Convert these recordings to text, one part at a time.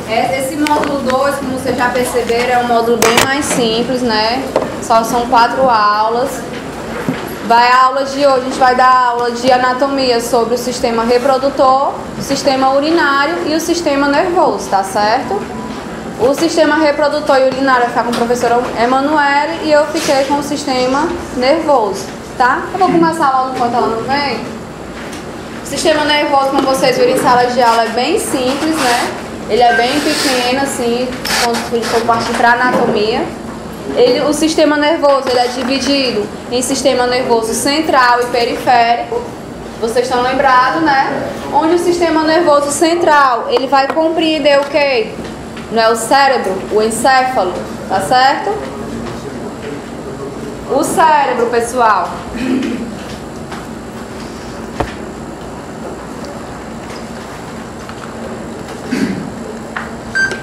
Esse módulo 2, como vocês já perceberam, é um módulo bem mais simples, né? Só são 4 aulas. A aula de hoje, a gente vai dar aula de anatomia sobre o sistema reprodutor, o sistema urinário e o sistema nervoso, tá certo? O sistema reprodutor e urinário vai ficar com a professora Emanuele e eu fiquei com o sistema nervoso, tá? Eu vou começar a aula enquanto ela não vem. O sistema nervoso, como vocês viram em sala de aula, é bem simples, né? Ele é bem pequeno, assim, quando for partir para anatomia. O sistema nervoso ele é dividido em sistema nervoso central e periférico. Vocês estão lembrados, né? Onde o sistema nervoso central ele vai compreender o quê? Não é o cérebro, o encéfalo, tá certo? O cérebro, pessoal.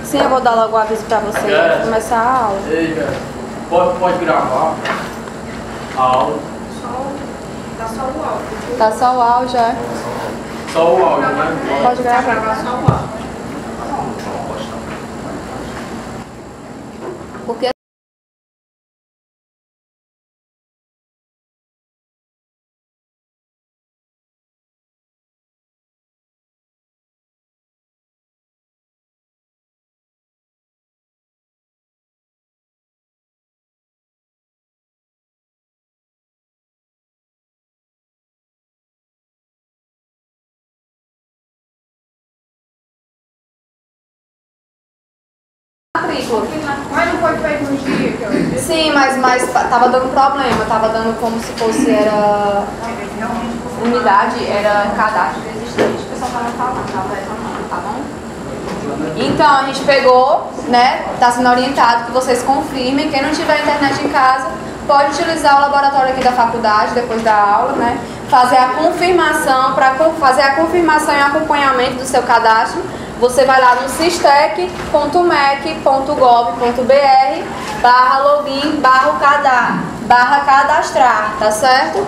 Sim, eu vou dar logo o aviso pra vocês antes de começar a aula. Ei, cara, pode gravar a aula? Tá só o áudio. Tá só o áudio, é? Só o áudio, né? Pode gravar. Só o áudio. Porque Mas não foi feito nos dias que eu disse? sim, mas tava dando problema, tava dando como se fosse era unidade, era cadastro existente. O pessoal tava falando, tava reclamando, tá bom? Então a gente pegou, né? Tá sendo orientado que vocês confirmem. Quem não tiver internet em casa pode utilizar o laboratório aqui da faculdade depois da aula, né? Fazer a confirmação, para fazer a confirmação e acompanhamento do seu cadastro. Você vai lá no sistec.mec.gov.br/login/cadastrar, tá certo?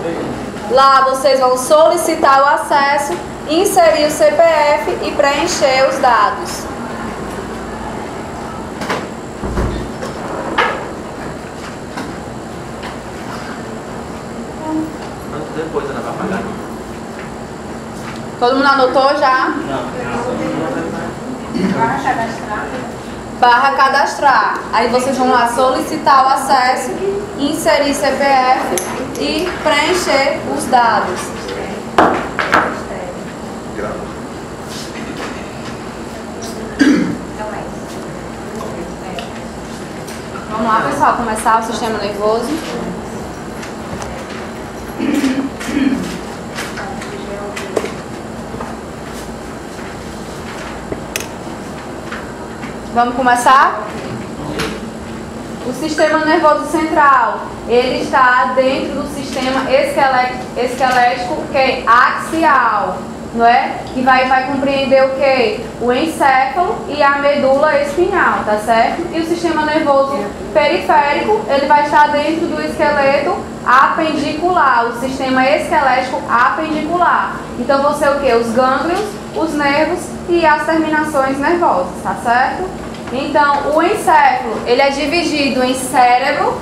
Lá vocês vão solicitar o acesso, inserir o CPF e preencher os dados. Depois ela vai pagar. Todo mundo anotou já? Não. /cadastrar. Aí vocês vão lá solicitar o acesso, inserir CPF e preencher os dados. Vamos lá, pessoal, começar o sistema nervoso. Vamos começar? O sistema nervoso central, ele está dentro do sistema esquelético que é axial, não é? Que vai compreender o que? O encéfalo e a medula espinhal, tá certo? E o sistema nervoso periférico, ele vai estar dentro do esqueleto apendicular, o sistema esquelético apendicular. Então você o que? Os gânglios, os nervos e as terminações nervosas, tá certo? Então, o encéfalo, ele é dividido em cérebro,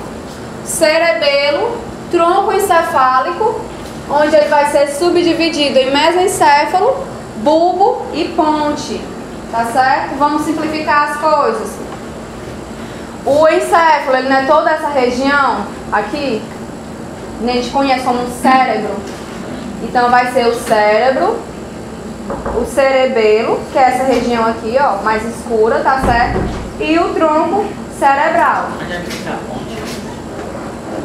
cerebelo, tronco encefálico, onde ele vai ser subdividido em mesencéfalo, bulbo e ponte, tá certo? Vamos simplificar as coisas. O encéfalo, ele não é toda essa região aqui, a gente conhece como cérebro. Então, vai ser o cérebro, o cerebelo, que é essa região aqui, ó, mais escura, tá certo? E o tronco cerebral.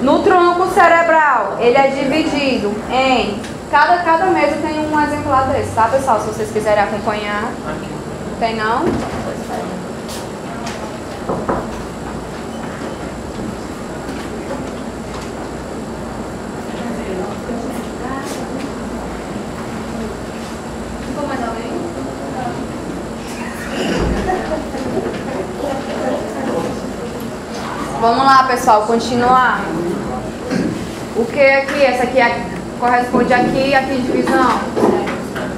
No tronco cerebral, ele é dividido em... Cada mesa tem um exemplar desse, tá, pessoal? Se vocês quiserem acompanhar. Tem não? Vamos lá, pessoal, continuar. O que aqui? Essa aqui corresponde aqui, aqui divisão.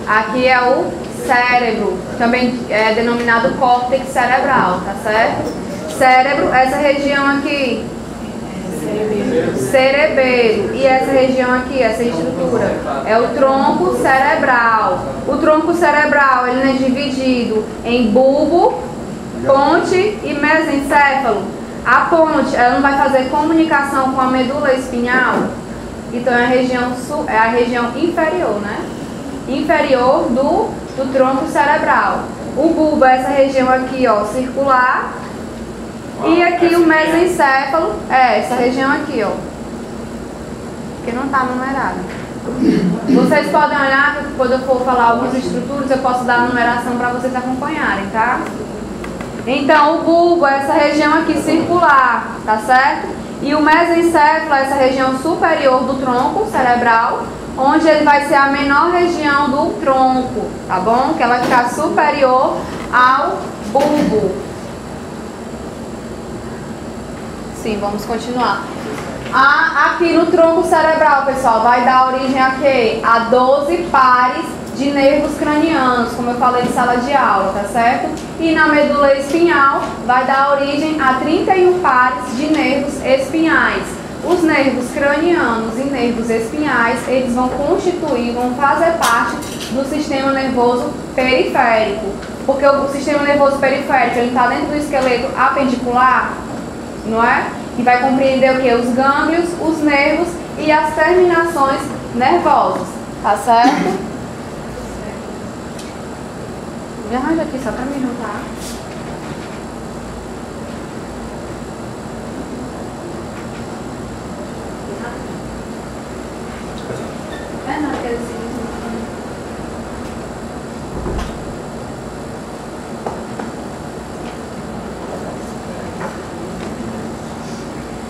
Aqui é o cérebro, também é denominado córtex cerebral, tá certo? Cérebro, essa região aqui, cerebelo, e essa região aqui, essa estrutura, é o tronco cerebral. O tronco cerebral, ele é dividido em bulbo, ponte e mesencéfalo. A ponte, ela não vai fazer comunicação com a medula espinhal, então é a região inferior, né? Inferior do tronco cerebral. O bulbo é essa região aqui, ó, circular. E aqui o mesencéfalo é essa região aqui, ó, que não está numerada. Vocês podem olhar, quando eu for falar algumas estruturas, eu posso dar a numeração para vocês acompanharem, tá? Então, o bulbo é essa região aqui circular, tá certo? E o mesencéfalo é essa região superior do tronco cerebral, onde ele vai ser a menor região do tronco, tá bom? Que ela vai ficar superior ao bulbo. Sim, vamos continuar. Aqui no tronco cerebral, pessoal, vai dar origem a quê? A 12 pares de nervos cranianos, como eu falei em sala de aula, tá certo? E na medula espinhal vai dar origem a 31 pares de nervos espinhais. Os nervos cranianos e nervos espinhais, eles vão fazer parte do sistema nervoso periférico. Porque o sistema nervoso periférico, ele está dentro do esqueleto apendicular, não é? Que vai compreender o que? Os gânglios, os nervos e as terminações nervosas, tá certo? Me arranja aqui só para me juntar.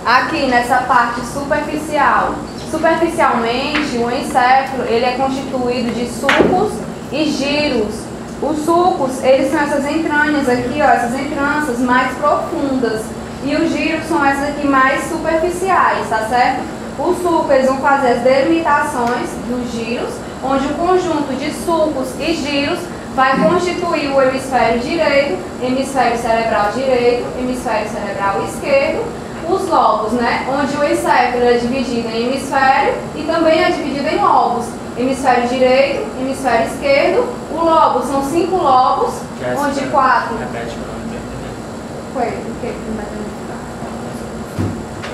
Aqui nessa parte superficial. Superficialmente, o encéfalo ele é constituído de sulcos e giros. Os sulcos, eles são essas entranhas aqui, ó, essas entranças mais profundas. E os giros são essas aqui mais superficiais, tá certo? Os sulcos, eles vão fazer as delimitações dos giros, onde o conjunto de sulcos e giros vai constituir o hemisfério direito, hemisfério cerebral direito, hemisfério cerebral esquerdo. Os lobos, né? Onde o encéfalo é dividido em hemisfério e também é dividido em lobos. Hemisfério direito, hemisfério esquerdo. O lobo são 5 lobos, onde 4.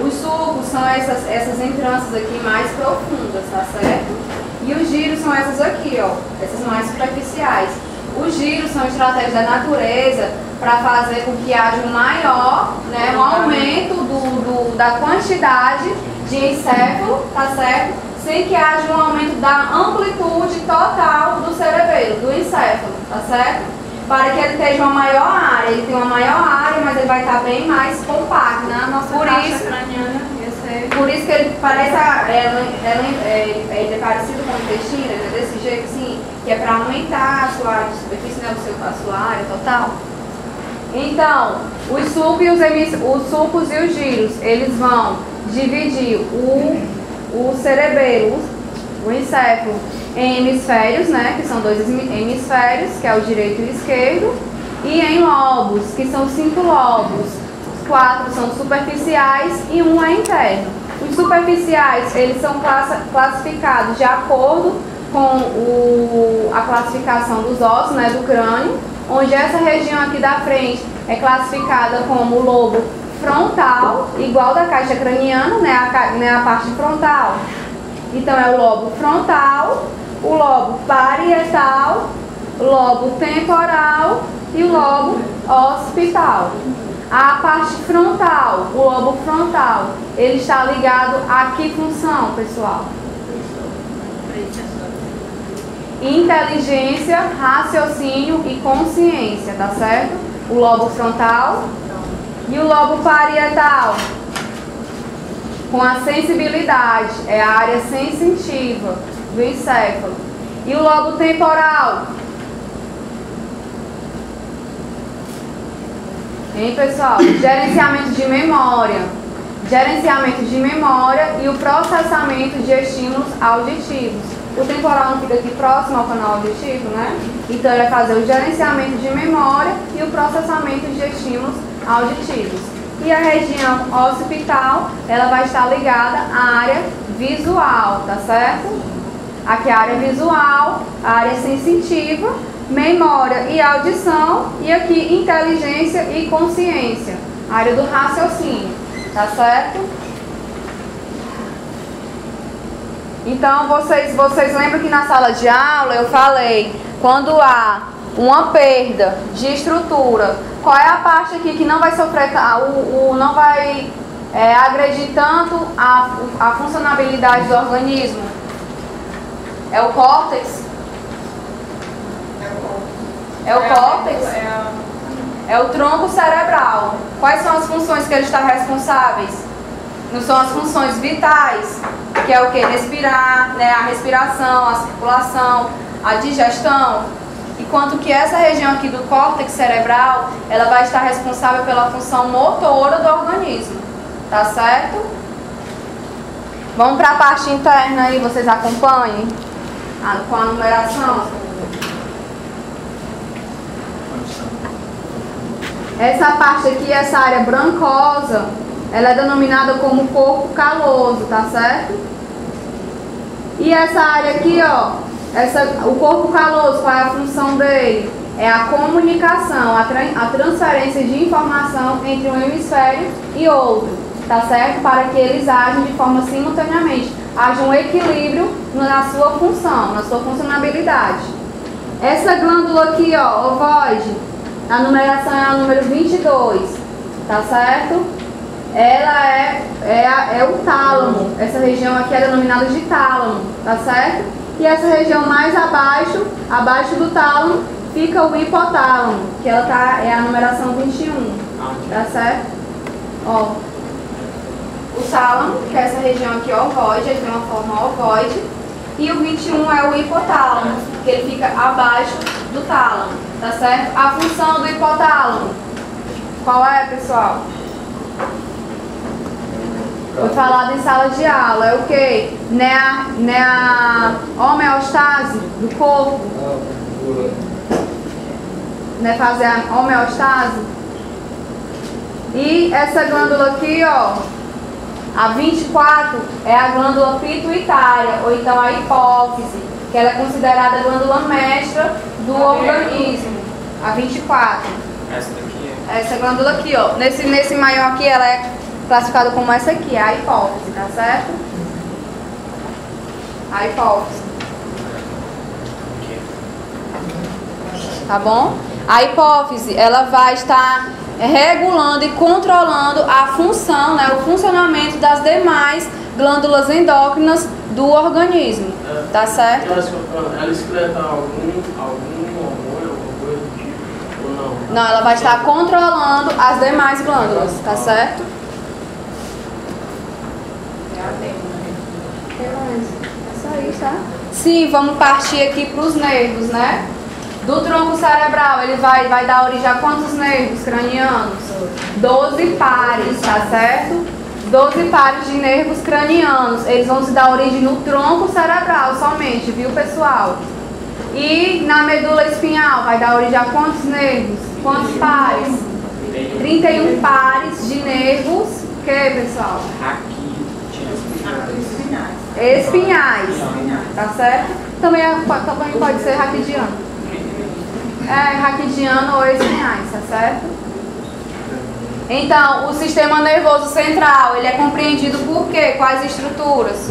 Os sulcos são essas entranças aqui mais profundas, tá certo? E os giros são essas aqui, ó, essas mais superficiais. Os giros são estratégias da natureza para fazer com que haja um maior, né, um aumento da quantidade de encéfalo, tá certo? Sem que haja um aumento da amplitude total do cerebelo, do encéfalo, tá certo? Para que ele tenha uma maior área. Ele tem uma maior área, mas ele vai estar bem mais compacto, né? Por isso que ele parece, ele é parecido com o intestino, né? Desse jeito assim, que é para aumentar a sua área de superfície, né? A sua área total. Então, os sulcos e os giros, eles vão dividir o cerebelo, o encéfalo, em hemisférios, né? Que são 2 hemisférios, que é o direito e o esquerdo, e em lobos, que são 5 lobos. 4 são superficiais e 1 é interno. Os superficiais, eles são classificados de acordo com a classificação dos ossos, né, do crânio, onde essa região aqui da frente é classificada como o lobo frontal, igual da caixa craniana, né, a parte frontal. Então é o lobo frontal, o lobo parietal, o lobo temporal e o lobo occipital. A parte frontal, o lobo frontal, ele está ligado a que função, pessoal? Inteligência, raciocínio e consciência, tá certo? O lobo frontal e o lobo parietal, com a sensibilidade, é a área sensitiva do encéfalo. E o lobo temporal, hein, pessoal? Gerenciamento de memória e o processamento de estímulos auditivos. O temporal não fica aqui próximo ao canal auditivo, né? Então ele vai fazer o gerenciamento de memória e o processamento de estímulos auditivos. E a região occipital, ela vai estar ligada à área visual, tá certo? Aqui a área visual, a área sensitiva, memória e audição, e aqui inteligência e consciência, a área do raciocínio, tá certo? Então vocês lembram que na sala de aula eu falei, quando há uma perda de estrutura, qual é a parte aqui que não vai sofrer, não vai agredir tanto a funcionalidade do organismo? É o córtex? É o córtex? É o tronco cerebral. Quais são as funções que ele está responsáveis? Não são as funções vitais, que é o que? Respirar, né? A respiração, a circulação, a digestão. Enquanto que essa região aqui do córtex cerebral, ela vai estar responsável pela função motora do organismo. Tá certo? Vamos para a parte interna aí, vocês acompanhem com a numeração. Essa parte aqui, essa área brancosa, ela é denominada como corpo caloso, tá certo? E essa área aqui, ó, o corpo caloso, qual é a função dele? É a comunicação, a transferência de informação entre um hemisfério e outro, tá certo? Para que eles agem de forma simultaneamente, haja um equilíbrio na sua função, na sua funcionalidade. Essa glândula aqui, ó, ovoide, a numeração é a número 22, tá certo? Ela é o tálamo. Essa região aqui é denominada de tálamo, tá certo? E essa região mais abaixo do tálamo, fica o hipotálamo, que ela é a numeração 21, tá certo? Ó, o tálamo, que é essa região aqui ovoide, ele tem uma forma ovoide, e o 21 é o hipotálamo, que ele fica abaixo do tálamo, tá certo? A função do hipotálamo, qual é, pessoal? Foi falado em sala de aula, é o que? Não é a homeostase do corpo? Não é fazer a homeostase? E essa glândula aqui, ó, a 24 é a glândula pituitária, ou então a hipófise, que ela é considerada a glândula mestra do organismo, a 24. Essa daqui é? Essa glândula aqui, ó, nesse maior aqui, ela é classificada como essa aqui, a hipófise, tá certo? A hipófise. Tá bom? A hipófise, ela vai estar regulando e controlando a função, né, o funcionamento das demais glândulas endócrinas do organismo, tá certo? Ela excreta algum hormônio, alguma coisa do tipo, ou não? Não, ela vai estar controlando as demais glândulas, tá certo? É só isso, tá? Sim, vamos partir aqui para os nervos, né? Do tronco cerebral, ele vai dar origem a quantos nervos cranianos? 12 pares, tá certo? 12 pares de nervos cranianos. Eles vão se dar origem no tronco cerebral somente, viu, pessoal? E na medula espinhal, vai dar origem a quantos nervos? Quantos pares? 31 pares de nervos. O que, pessoal? Espinhais. Tá certo? Também pode ser raquidiano. Raquidiano ou espinhais, tá certo? Então, o sistema nervoso central, ele é compreendido por quê? Quais estruturas?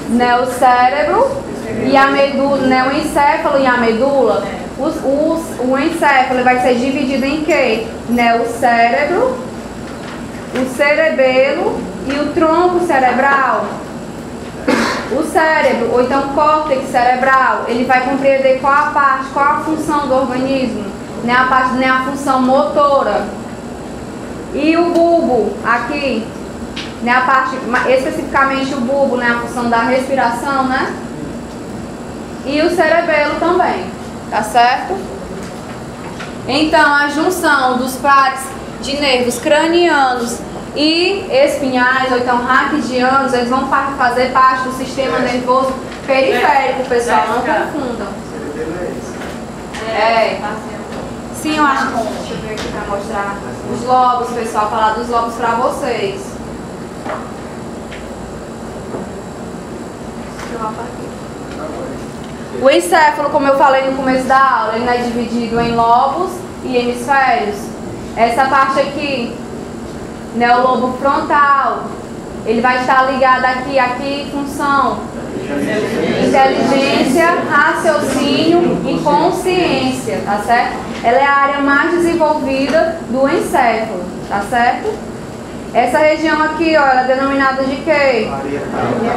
Neocérebro e a medula, neoencéfalo e a medula. O encéfalo vai ser dividido em quê? Neocérebro, o cerebelo e o tronco cerebral. O cérebro, ou então o córtex cerebral, ele vai compreender qual a parte, qual a função do organismo, nem a função motora. E o bulbo, aqui, né, a parte, especificamente o bulbo, né, a função da respiração, né? E o cerebelo também, tá certo? Então, a junção dos pares de nervos cranianos E espinhais, ou então raquidianos, eles vão fazer parte do sistema nervoso periférico, pessoal, não confundam. Sim, eu acho que... Deixa eu ver aqui para mostrar os lobos, pessoal, falar dos lobos para vocês. O encéfalo, como eu falei no começo da aula, ele é dividido em lobos e hemisférios. Essa parte aqui, né, o lobo frontal, ele vai estar ligado aqui, função, inteligência, raciocínio e consciência, tá certo? Ela é a área mais desenvolvida do encéfalo, tá certo? Essa região aqui, ó, ela é denominada de quê?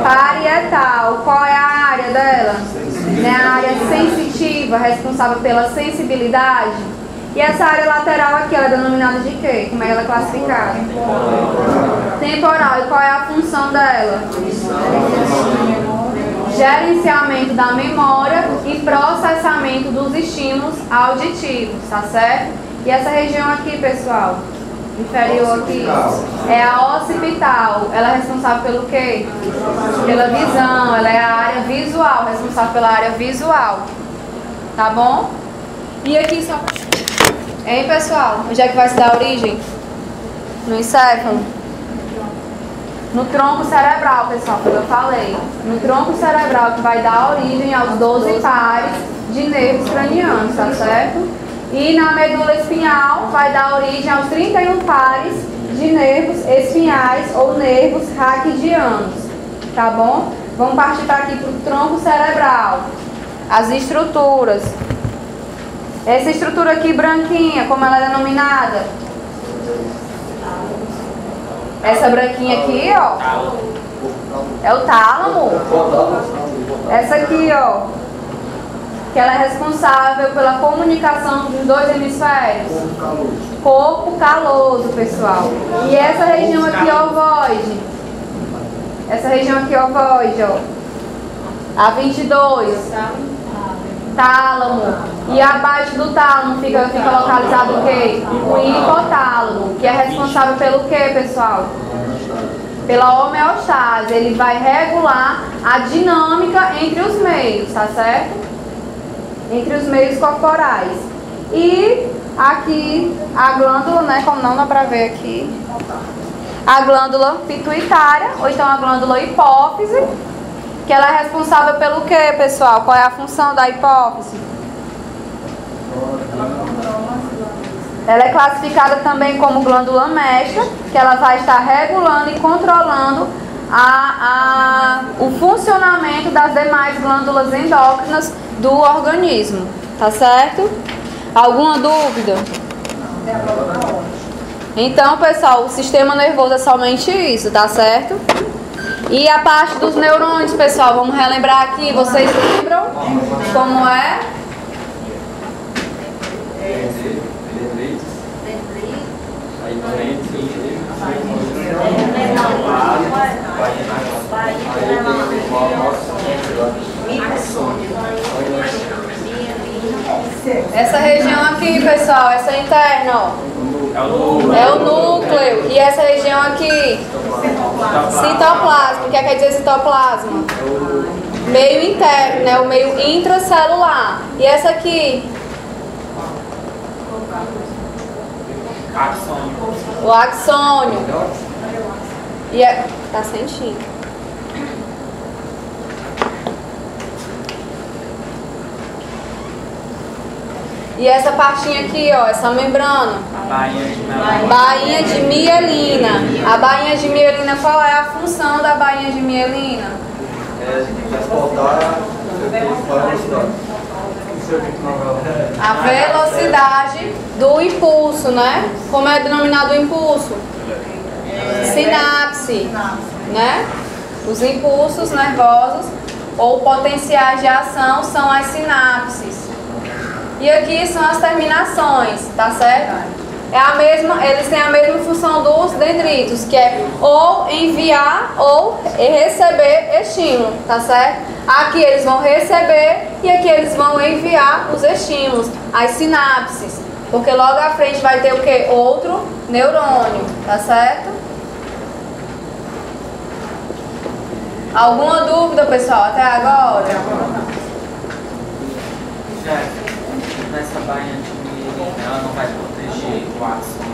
Parietal. Qual é a área dela? Né, a área sensitiva, responsável pela sensibilidade. E essa área lateral aqui, ela é denominada de quê? Como é que ela é classificada? Temporal. E qual é a função dela? Gerenciamento da memória e processamento dos estímulos auditivos, tá certo? E essa região aqui, pessoal, inferior aqui, é a occipital. Ela é responsável pelo quê? Pela visão. Ela é a área visual, responsável pela área visual. Tá bom? E aqui só... Hein, pessoal? Onde é que vai se dar origem? No encéfalo? No tronco cerebral, pessoal, como eu falei. No tronco cerebral, que vai dar origem aos 12 pares de nervos cranianos, tá certo? E na medula espinhal vai dar origem aos 31 pares de nervos espinhais ou nervos raquidianos, tá bom? Vamos partir para aqui para o tronco cerebral. As estruturas. Essa estrutura aqui branquinha, como ela é denominada? Essa branquinha aqui, ó, é o tálamo. Essa aqui, ó, que ela é responsável pela comunicação dos dois hemisférios. Corpo caloso, pessoal. E essa região aqui, ovoide. Essa região aqui, ovoide, ó. A 22. Tálamo. E abaixo do tálamo fica localizado o quê? O hipotálamo, que é responsável pelo quê, pessoal? Pela homeostase. Ele vai regular a dinâmica entre os meios, tá certo? Entre os meios corporais. E aqui a glândula, né, como não dá pra ver aqui, a glândula pituitária, ou então a glândula hipófise, que ela é responsável pelo quê, pessoal? Qual é a função da hipófise? Ela é classificada também como glândula mestra, que ela vai estar regulando e controlando o funcionamento das demais glândulas endócrinas do organismo, tá certo? Alguma dúvida? Então, pessoal, o sistema nervoso é somente isso, tá certo? E a parte dos neurônios, pessoal, vamos relembrar aqui, vocês lembram como é? Essa região aqui, pessoal, essa interna, ó, é o núcleo. E essa região aqui, citoplasma. O que quer dizer citoplasma? Meio interno, né? O meio intracelular. E essa aqui? O axônio. E tá sentindo. E essa partinha aqui, ó, essa membrana. Bainha de mielina. A bainha de mielina, qual é a função da bainha de mielina? A velocidade do impulso, né? Como é denominado o impulso? Sinapse, né? Os impulsos nervosos ou potenciais de ação são as sinapses. E aqui são as terminações, tá certo? Eles têm a mesma função dos dendritos, que é ou enviar ou receber estímulo, tá certo? Aqui eles vão receber e aqui eles vão enviar os estímulos, as sinapses. Porque logo à frente vai ter o quê? Outro neurônio, tá certo? Alguma dúvida, pessoal, até agora? Nessa bainha de ela não vai proteger o axon.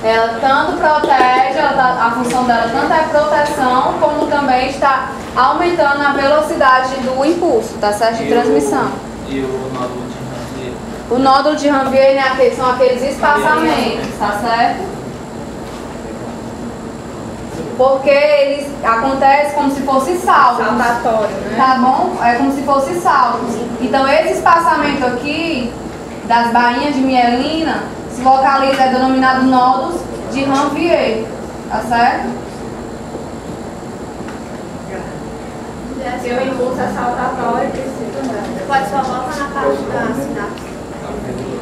Ela tanto protege, a função dela tanto é proteção, como também está aumentando a velocidade do impulso, tá certo? De transmissão. E o nódulo de Ranvier? O nódulo de Ranvier, né, são aqueles espaçamentos, tá certo? Porque eles acontecem como se fosse saltos. Saltatório, né? Tá bom? É como se fosse saltos. Então esse espaçamento aqui das bainhas de mielina se localiza, é denominado nódulos de Ranvier, tá certo? Se o impulso é saltatório, pode só voltar na parte da sinapse.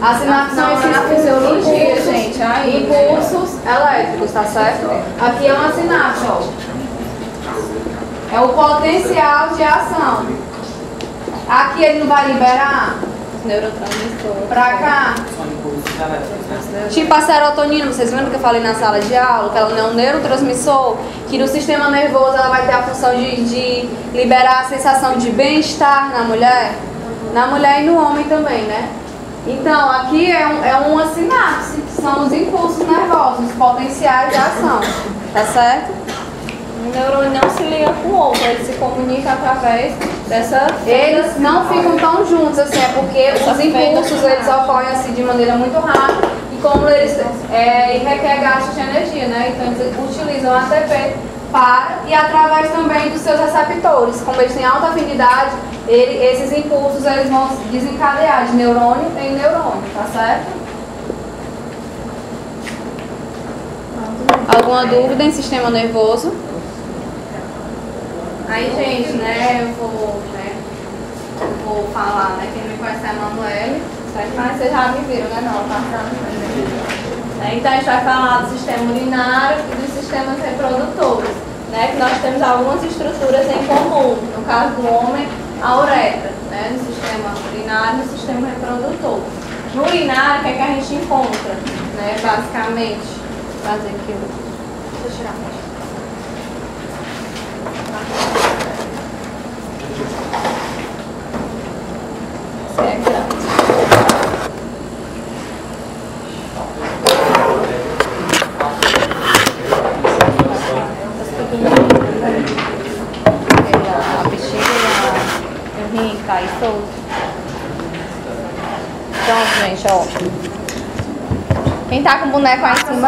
A sinapse são esses fisiologia, gente. Aí, impulsos elétricos, tá certo? Aqui é uma sinapse, ó. É o potencial de ação. Aqui ele não vai liberar neurotransmissor. pra cá. São impulsos elétricos, né? Tipo a serotonina, vocês lembram que eu falei na sala de aula? Que ela é um neurotransmissor, que no sistema nervoso ela vai ter a função de liberar a sensação de bem-estar na mulher e no homem também, né? Então, aqui é uma sinapse, que são os impulsos nervosos, os potenciais de ação, tá certo? O neurônio não se liga com o outro, ele se comunica através dessa... Eles não ficam tão juntos, assim, é porque os impulsos eles ocorrem assim de maneira muito rápida e como eles requer gasto de energia, né? Então eles utilizam a ATP para e através também dos seus receptores, como eles têm alta afinidade, esses impulsos eles vão desencadear de neurônio em neurônio, tá certo? Alguma dúvida em sistema nervoso? Aí, gente, né, eu vou falar, né, quem me conhece é a Manuele, certo? Mas vocês já me viram, né, não, passando, né? Então, a gente vai falar do sistema urinário e dos sistemas reprodutores, né, que nós temos algumas estruturas em comum, no caso do homem, a uretra, né, no sistema urinário e no sistema reprodutor. No urinário, o que é que a gente encontra, né, basicamente? Vou fazer aqui, deixa eu tirar a Então, gente, ó. Quem tá com o boneco aí em cima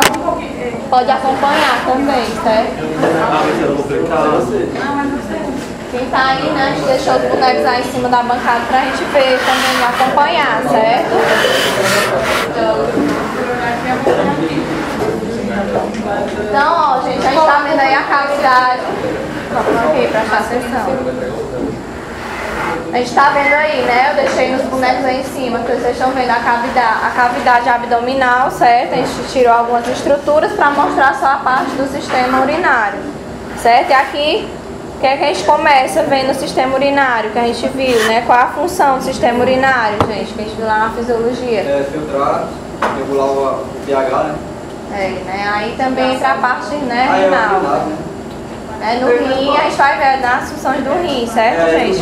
pode acompanhar também, certo? Quem tá aí, né, a gente deixou os bonecos aí em cima da bancada pra gente ver também e acompanhar, certo? Então, ó, gente, a gente tá vendo aí a cavidade. Aqui, prestar atenção. A gente tá vendo aí, né? Eu deixei nos bonecos aí em cima, que vocês estão vendo a cavidade abdominal, certo? A gente tirou algumas estruturas para mostrar só a parte do sistema urinário, certo? E aqui, o que é que a gente começa vendo o sistema urinário, que a gente viu, né? Qual é a função do sistema urinário, gente, que a gente viu lá na fisiologia? É filtrar, regular o pH, né? Né? Aí também entra a parte, né, renal. No rim, a gente vai ver nas funções do rim, certo, gente?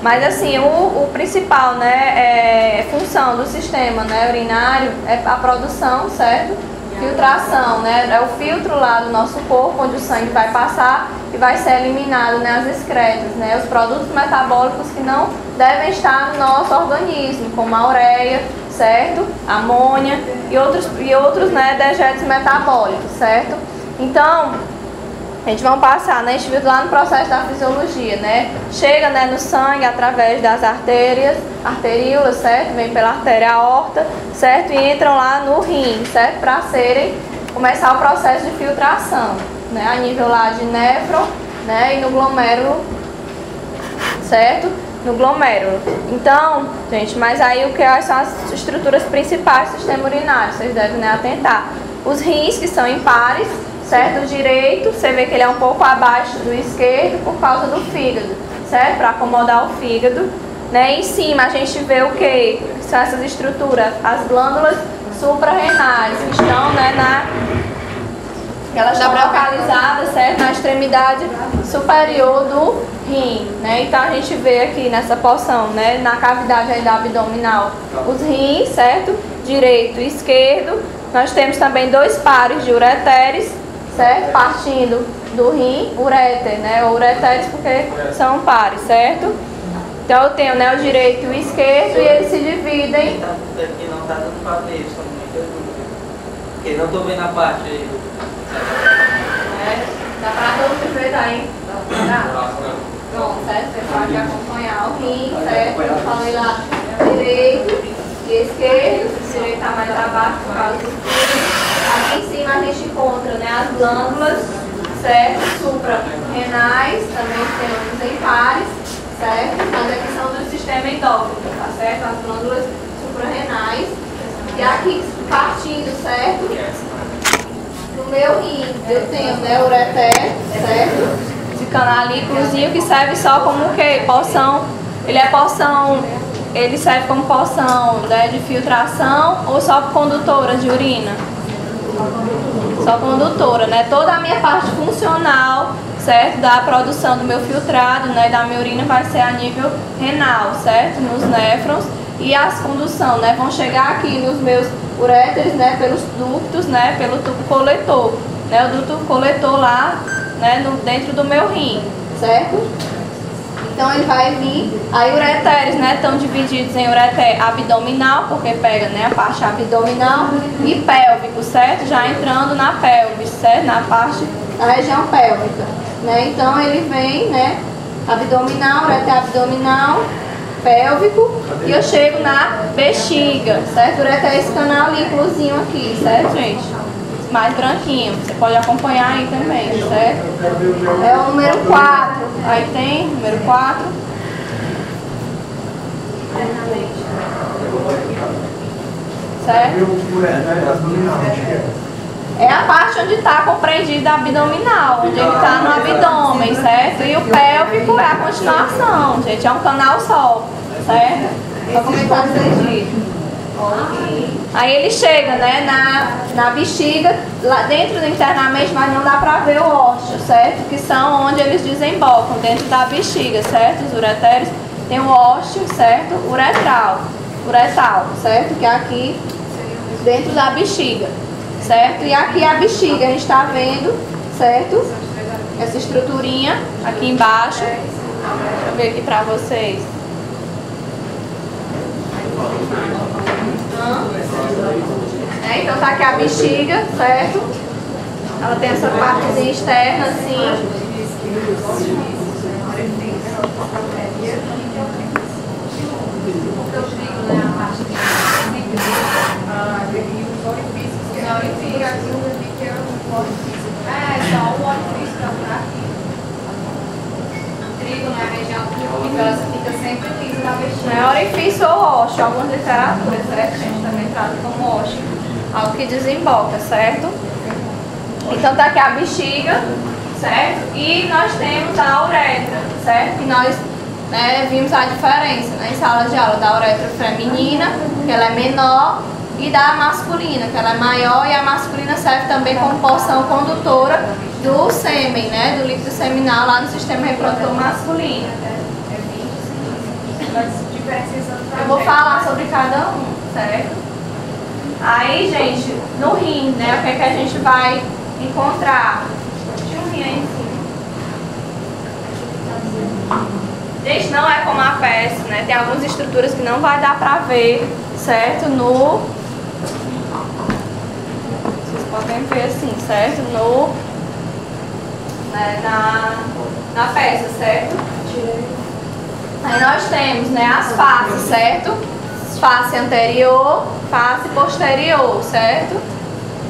Mas assim, o principal, né, função do sistema, né, urinário é a produção, certo? Filtração, né? É o filtro lá do nosso corpo, onde o sangue vai passar e vai ser eliminado, né, as excretas, né? Os produtos metabólicos que não devem estar no nosso organismo, como a ureia, certo? A amônia e outros, né, dejetos metabólicos, certo? Então, a gente vai passar, né? A gente viu lá no processo da fisiologia, né? Chega, né, no sangue através das arteríolas, certo? Vem pela artéria aorta, certo? E entram lá no rim, certo? Para começar o processo de filtração, né? A nível lá de néfron, né? E no glomérulo, certo? No glomérulo. Então, gente, mas aí o que são as estruturas principais do sistema urinário? Vocês devem, né, atentar. Os rins, que são impares, certo? O direito, você vê que ele é um pouco abaixo do esquerdo por causa do fígado, certo? Para acomodar o fígado, né? Em cima a gente vê o que? São essas estruturas, as glândulas suprarrenais, que estão, né, que elas estão localizadas, certo, na extremidade superior do rim, né? Então a gente vê aqui nessa porção, né, na cavidade aí da abdominal, os rins, certo? Direito e esquerdo. Nós temos também 2 pares de ureteres, certo? Partindo do rim, uréter, né? Ou ureteres porque são pares, certo? Então eu tenho, né, o direito e o esquerdo e eles se dividem. Aqui não está dando para ver, estou com muita dúvida. Porque não estou vendo a parte aí. Dá para todo mundo ver daí? Pronto, certo? Você pode acompanhar o rim, certo? Eu falei lá direito e esquerdo. O direito está mais abaixo por causa do esquerdo. Aqui em cima a gente encontra, né, as glândulas, certo? Suprarrenais, também temos em pares, certo? Mas aqui são do sistema endócrino, tá certo? As glândulas suprarrenais. E aqui partindo, certo? No meu rim eu tenho, né, o ureter, certo? Esse canalículozinho que serve só como o quê? Porção. Ele serve como porção, né, de filtração ou só condutora de urina? Só condutora, né? Toda a minha parte funcional, certo? Da produção do meu filtrado, né, da minha urina vai ser a nível renal, certo? Nos néfrons. E as condução, né, vão chegar aqui nos meus uréteres, né, pelos ductos, né, pelo tubo coletor, né, o duto coletor lá, né, dentro do meu rim, certo? Então ele vai vir, aí ureteres, né, estão divididos em ureter abdominal, porque pega, né, a parte abdominal, e pélvico, certo? Já entrando na pelvis, certo? Na parte da região pélvica, né? Então ele vem, né, abdominal, ureter abdominal, pélvico, e eu chego na bexiga, certo? Ureter é esse canalículozinho aqui, certo, gente? Mais branquinho, você pode acompanhar aí também, certo? É o número 4, aí tem número 4. Certo? É a parte onde está compreendida a abdominal, onde ele está no abdômen, certo? E o pélvico é a continuação, gente, é um canal só, certo? Só como está dividido. Aí ele chega, né, na bexiga, lá dentro internamente, mas não dá pra ver o ósseo, certo? Que são onde eles desembocam, dentro da bexiga, certo? Os ureteres tem o ósseo, certo? Uretal, certo? Que é aqui dentro da bexiga, certo? E aqui a bexiga, a gente tá vendo, certo? Essa estruturinha aqui embaixo. Deixa eu ver aqui pra vocês. Então tá aqui a bexiga, certo? Ela tem essa partezinha externa assim. Só o orifício pra aqui. Trigo na região pública, ela fica sempre lisa na bexiga. É orifício ou ósseo, algumas literaturas, certo? Gente, também trata como ósseo. Algo que desemboca, certo? Então tá aqui a bexiga, certo? E nós temos a uretra, certo? Que nós, né, vimos a diferença, né, em sala de aula da uretra feminina, que ela é menor, e da masculina, que ela é maior, e a masculina serve também como porção condutora do sêmen, né, do líquido seminal lá no sistema reprodutor masculino. Eu vou falar sobre cada um, certo? Aí, gente, no rim, né, o que é que a gente vai encontrar? Tinha um rim aí em cima. Gente, não é como a peça, né? Tem algumas estruturas que não vai dar pra ver, certo? Vocês podem ver assim, certo? Né, na peça, certo? Aí nós temos, né, as faces, certo? Face anterior, face posterior, certo?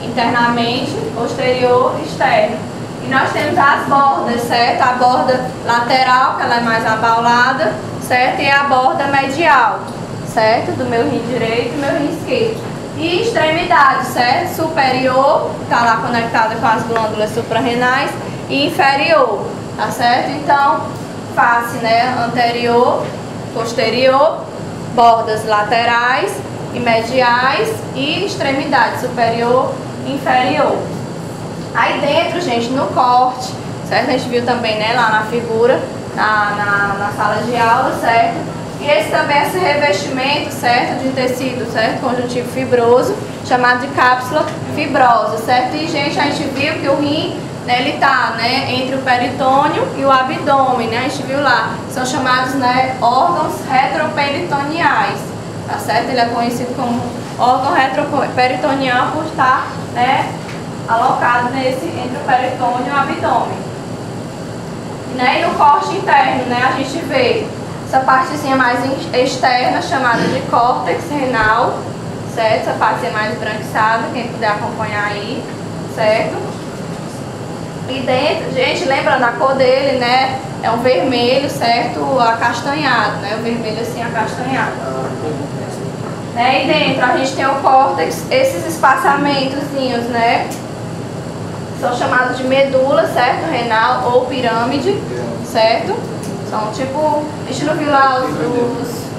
Internamente, posterior, externo. E nós temos as bordas, certo? A borda lateral, que ela é mais abaulada, certo? E a borda medial, certo? Do meu rim direito e meu rim esquerdo. E extremidade, certo? Superior, está lá conectada com as glândulas suprarrenais, e inferior, tá certo? Então, face, né, anterior, posterior, bordas laterais e mediais e extremidade superior e inferior. Aí dentro, gente, no corte, certo? A gente viu também, né, lá na figura, na sala de aula, certo? E esse também, esse revestimento, certo? De tecido, certo? Conjuntivo fibroso, chamado de cápsula fibrosa, certo? E, gente, a gente viu que o rim, né, ele tá, né, entre o peritônio e o abdômen, né? A gente viu lá, são chamados, né, órgãos retroperitoneais, tá certo? Ele é conhecido como órgão retroperitoneal por estar, né, alocado entre o peritônio e o abdômen. Né? E no corte interno, né, a gente vê essa partezinha mais externa, chamada de córtex renal, certo? Essa partezinha mais esbranquiçada, quem puder acompanhar aí, certo? E dentro, gente, lembrando a cor dele, né, é um vermelho, certo? Acastanhado, né? O vermelho assim, acastanhado. Né? E dentro a gente tem o córtex, esses espaçamentozinhos, né? São chamados de medula, certo? Renal ou pirâmide, certo? São tipo, a gente não viu lá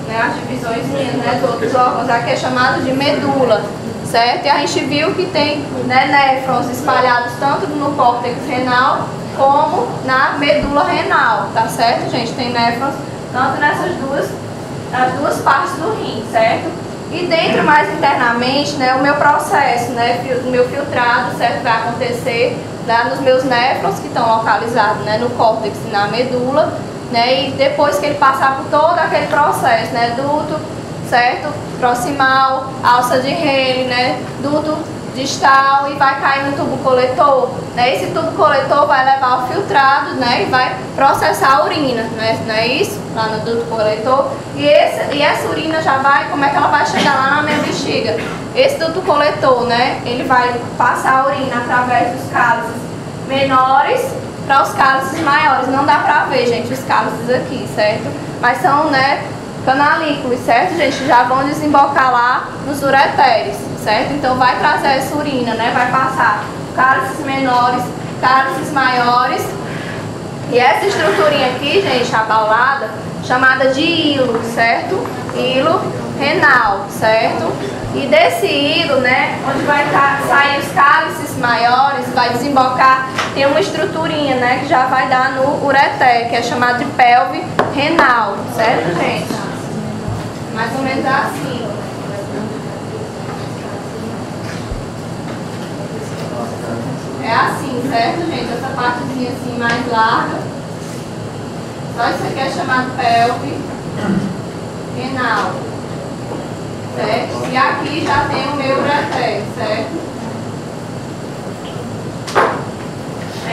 né, as divisõezinhas, né, dos outros órgãos, aqui é chamado de medula, certo? E a gente viu que tem, né, néfrons espalhados tanto no córtex renal como na medula renal, tá certo, gente? Tem néfrons tanto nas duas partes do rim, certo? E dentro, mais internamente, né, o meu processo, né, o meu filtrado, certo, vai acontecer, né, nos meus néfrons que estão localizados, né, no córtex e na medula, né, e depois que ele passar por todo aquele processo, né, duto, certo, proximal, alça de Rayleigh, né, duto distal e vai cair no tubo coletor, né, esse tubo coletor vai levar o filtrado, né, e vai processar a urina, né, não é isso? Lá no duto coletor, e essa urina já vai, como é que ela vai chegar lá na minha bexiga? Esse duto coletor, né, ele vai passar a urina através dos cálices menores para os cálices maiores. Não dá pra ver, gente, os cálices aqui, certo? Mas são, né, canalículos, certo, gente? Já vão desembocar lá nos ureteres, certo? Então vai trazer essa urina, né? Vai passar cálices menores, cálices maiores. E essa estruturinha aqui, gente, abaulada, chamada de hilo, certo? Hilo renal, certo? E desse hilo, né, onde vai sair os cálices maiores, vai desembocar, tem uma estruturinha, né, que já vai dar no ureter, que é chamado de pelve renal, certo, gente? Mais ou menos assim. É assim, certo, gente? Essa partezinha assim mais larga. Só isso aqui é chamado pelve renal. Certo? E aqui já tem o meu ureter, certo?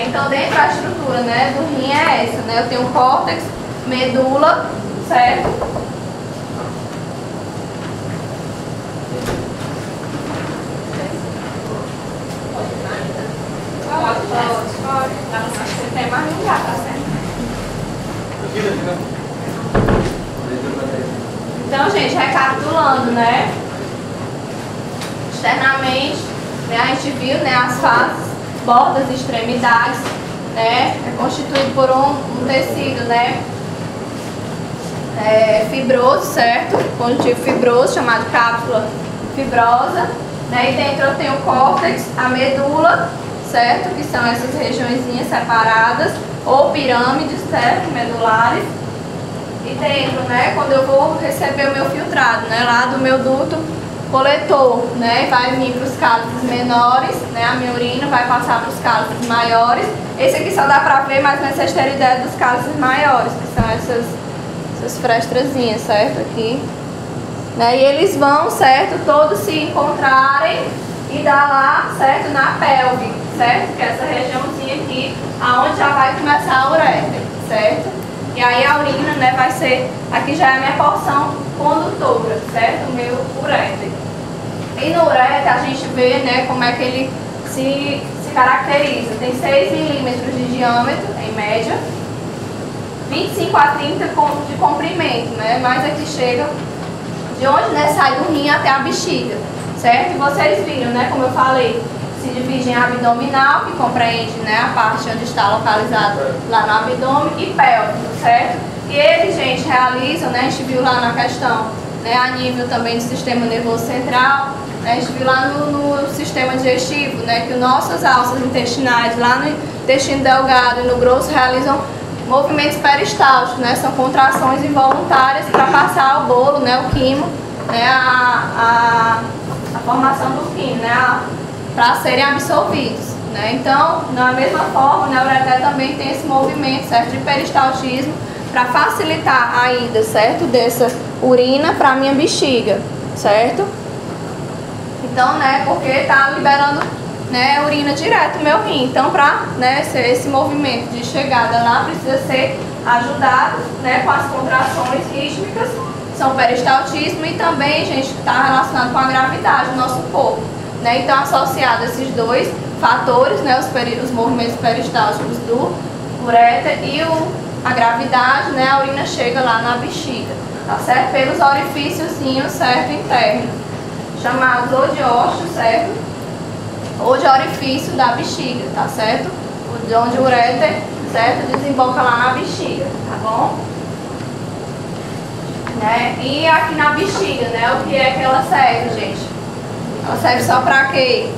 Então, dentro da estrutura, né, do rim é essa, né? Eu tenho córtex, medula, certo? Pode. Acho que tem mais lugar, tá certo? Então, gente, recapitulando, né? Externamente, né, a gente viu, né, as faces, bordas e extremidades, né? É constituído por um tecido, né? Fibroso, certo? Conjuntivo fibroso, chamado cápsula fibrosa. Né? E dentro eu tenho o córtex, a medula, certo? Que são essas regiõezinhas separadas, ou pirâmides, certo? Medulares. E dentro, né, quando eu vou receber o meu filtrado, né, lá do meu duto coletor, né, vai vir para os cálices menores, né, a minha urina vai passar para os cálices maiores. Esse aqui só dá para ver, mas não vocês terem ideia dos cálices maiores, que são essas frestrazinhas, certo? Aqui. Né, e eles vão, certo, todos se encontrarem e dar lá, certo, na pelve, certo? Que é essa regiãozinha aqui, aonde já vai começar a ureter, certo? E aí a urina, né, vai ser, aqui já é a minha porção condutora, certo? O meu ureter. E no ureter a gente vê, né, como é que ele se caracteriza. Tem 6 milímetros de diâmetro, em média, 25 a 30 de comprimento, né? Mas aqui chega de onde, né, sai do rim até a bexiga, certo? E vocês viram, né, como eu falei, se divide em abdominal, que compreende, né, a parte onde está localizado lá no abdômen, e pélvico, certo? E eles, gente, realizam, né, a gente viu lá na questão né, a nível também do sistema nervoso central. A gente viu lá no sistema digestivo, né, que nossas alças intestinais, lá no intestino delgado e no grosso, realizam movimentos peristálticos, né, são contrações involuntárias para passar o bolo, né, o quimo, né, a formação do quimo, né, para serem absorvidos. Né. Então, da mesma forma, né, o ureter também tem esse movimento, certo, de peristaltismo para facilitar a ida, certo, dessa urina para a minha bexiga, certo? Então, né, porque está liberando, né, urina direto do meu rim. Então, para, né, esse movimento de chegada lá precisa ser ajudado, né, com as contrações rítmicas, são peristaltismo e também, gente, está relacionado com a gravidade do nosso corpo. Né? Então, associado a esses dois fatores, né, os movimentos peristálticos do ureter e a gravidade, né, a urina chega lá na bexiga, tá certo? Pelos orifíciozinhos, certo, internos, chamados ou de ósseo, certo? Ou de orifício da bexiga, tá certo? De onde o ureter, certo, desemboca lá na bexiga, tá bom? Né? E aqui na bexiga, né, o que é que ela serve, gente? Ela serve só pra quê?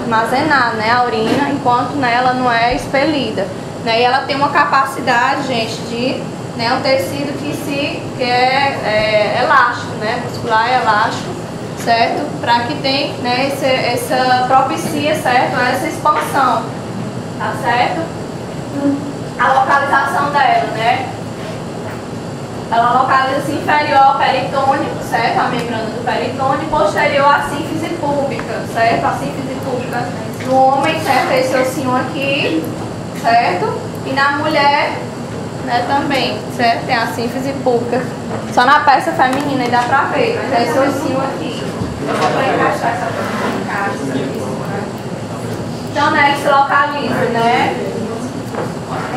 Armazenar, né, a urina, enquanto, né, ela não é expelida. Né? E ela tem uma capacidade, gente, de, né, um tecido que é elástico, né, muscular e elástico, certo? Para que tem, né, essa propicia, certo, essa expansão, tá certo? A localização dela, né? Ela localiza-se inferior ao peritônio, certo? A membrana do peritônio, posterior à sínfise púbica, certo? A sínfise púbica no homem, certo? Esse ossinho aqui, certo? E na mulher, né, também, certo? Tem a sínfise púbica. Só na peça feminina aí dá pra ver, mas é esse ossinho aqui. Só pra encaixar essa coisa. Então, né, ele se localiza, né?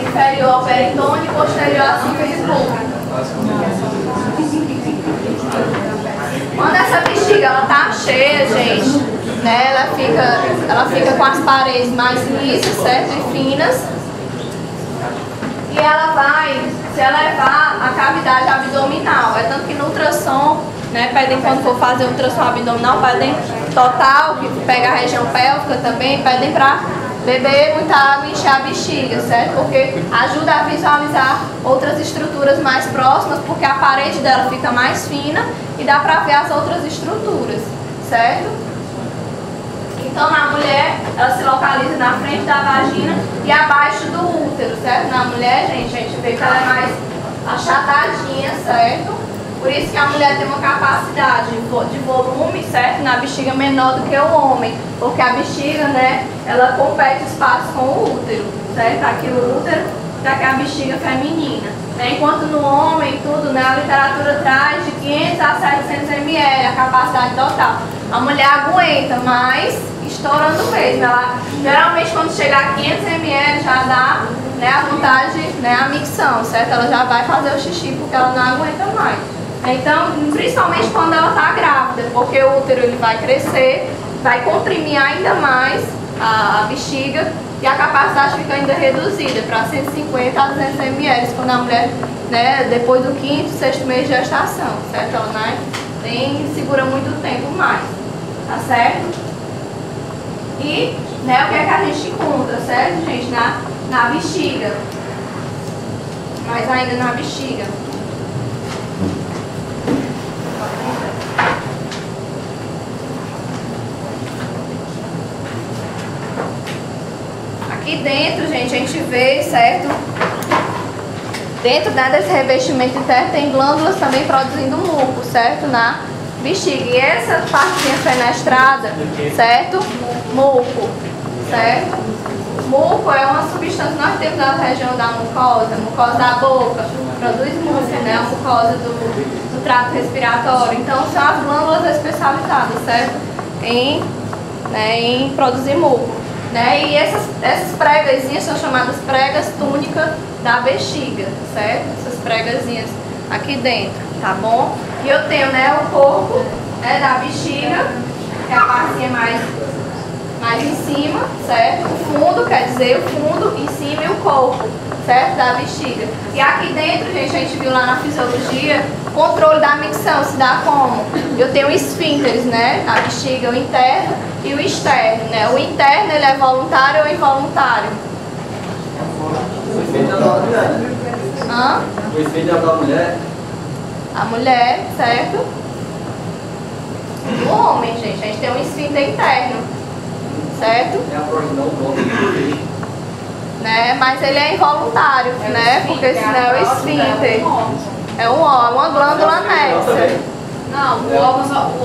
Inferior ao peritônio e posterior à sínfise púbica. Quando essa bexiga ela tá cheia, gente, né, ela fica com as paredes mais lisas, certo, e finas, e ela vai se elevar a cavidade abdominal. É tanto que no ultrassom, né, pedem quando for fazer ultrassom abdominal, pedem total, que pega a região pélvica também, pedem para beber muita água e encher a bexiga, certo? Porque ajuda a visualizar outras estruturas mais próximas, porque a parede dela fica mais fina e dá pra ver as outras estruturas, certo? Então, na mulher, ela se localiza na frente da vagina e abaixo do útero, certo? Na mulher, gente, a gente vê que ela é mais achatadinha, certo? Por isso que a mulher tem uma capacidade de volume, certo, na bexiga menor do que o homem, porque a bexiga, né, ela compete espaço com o útero, certo? Aqui o útero, daqui a bexiga feminina. Né? Enquanto no homem, tudo, né, a literatura traz de 500 a 700 ml a capacidade total. A mulher aguenta, mas estourando mesmo. Ela, geralmente, quando chegar a 500 ml, já dá, né, a vontade, né, a micção, certo? Ela já vai fazer o xixi porque ela não aguenta mais. Então, principalmente quando ela está grávida, porque o útero ele vai crescer, vai comprimir ainda mais a bexiga e a capacidade fica ainda reduzida para 150 a 200 ml quando a mulher, né, depois do 5º, 6º mês de gestação, certo? Ela, né, segura muito tempo mais, tá certo? E, né, o que é que a gente encontra, certo, gente? Na bexiga, mais ainda na bexiga. Aqui dentro, gente, a gente vê, certo? Dentro, né, desse revestimento interno tem glândulas também produzindo muco, certo? Na bexiga. E essa partezinha fenestrada, certo? Muco, certo? Muco é uma substância que nós temos na região da mucosa da boca, produz muco, né? A mucosa do trato respiratório. Então, são as glândulas especializadas, certo? Em produzir muco. Né? E essas pregazinhas são chamadas pregas túnicas da bexiga, certo? Essas pregazinhas aqui dentro, tá bom? E eu tenho, né, o corpo, né, da bexiga, que é a partezinha mais em cima, certo? O fundo, quer dizer, o fundo em cima e o corpo, certo? Da bexiga. E aqui dentro, gente, a gente viu lá na fisiologia Controle da micção se dá como? Eu tenho esfínteres, né? A bexiga, o interno e o externo, né? O interno, ele é voluntário ou involuntário? O efeito é da mulher. Hã? O efeito é da mulher. A mulher, certo? O homem, gente. A gente tem um esfíncter interno, certo? É a próxima, não o homem. Né? Mas ele é involuntário, né? Porque senão é o esfíncter. É uma glândula anexa. Não,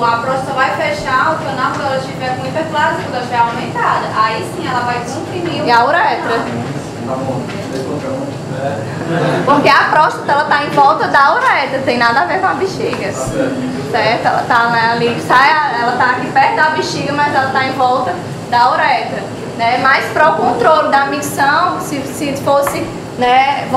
a próstata vai fechar o canal quando ela estiver com hiperplasia, quando ela estiver aumentada. Aí sim ela vai comprimir E a uretra. Tá bom, 2 contra 1. Porque a próstata, ela tá em volta da uretra, tem nada a ver com a bexiga. Certo? Ela tá ali, ela tá aqui perto da bexiga, mas ela tá em volta da uretra. Né? Mas para o controle da micção, se fosse, né,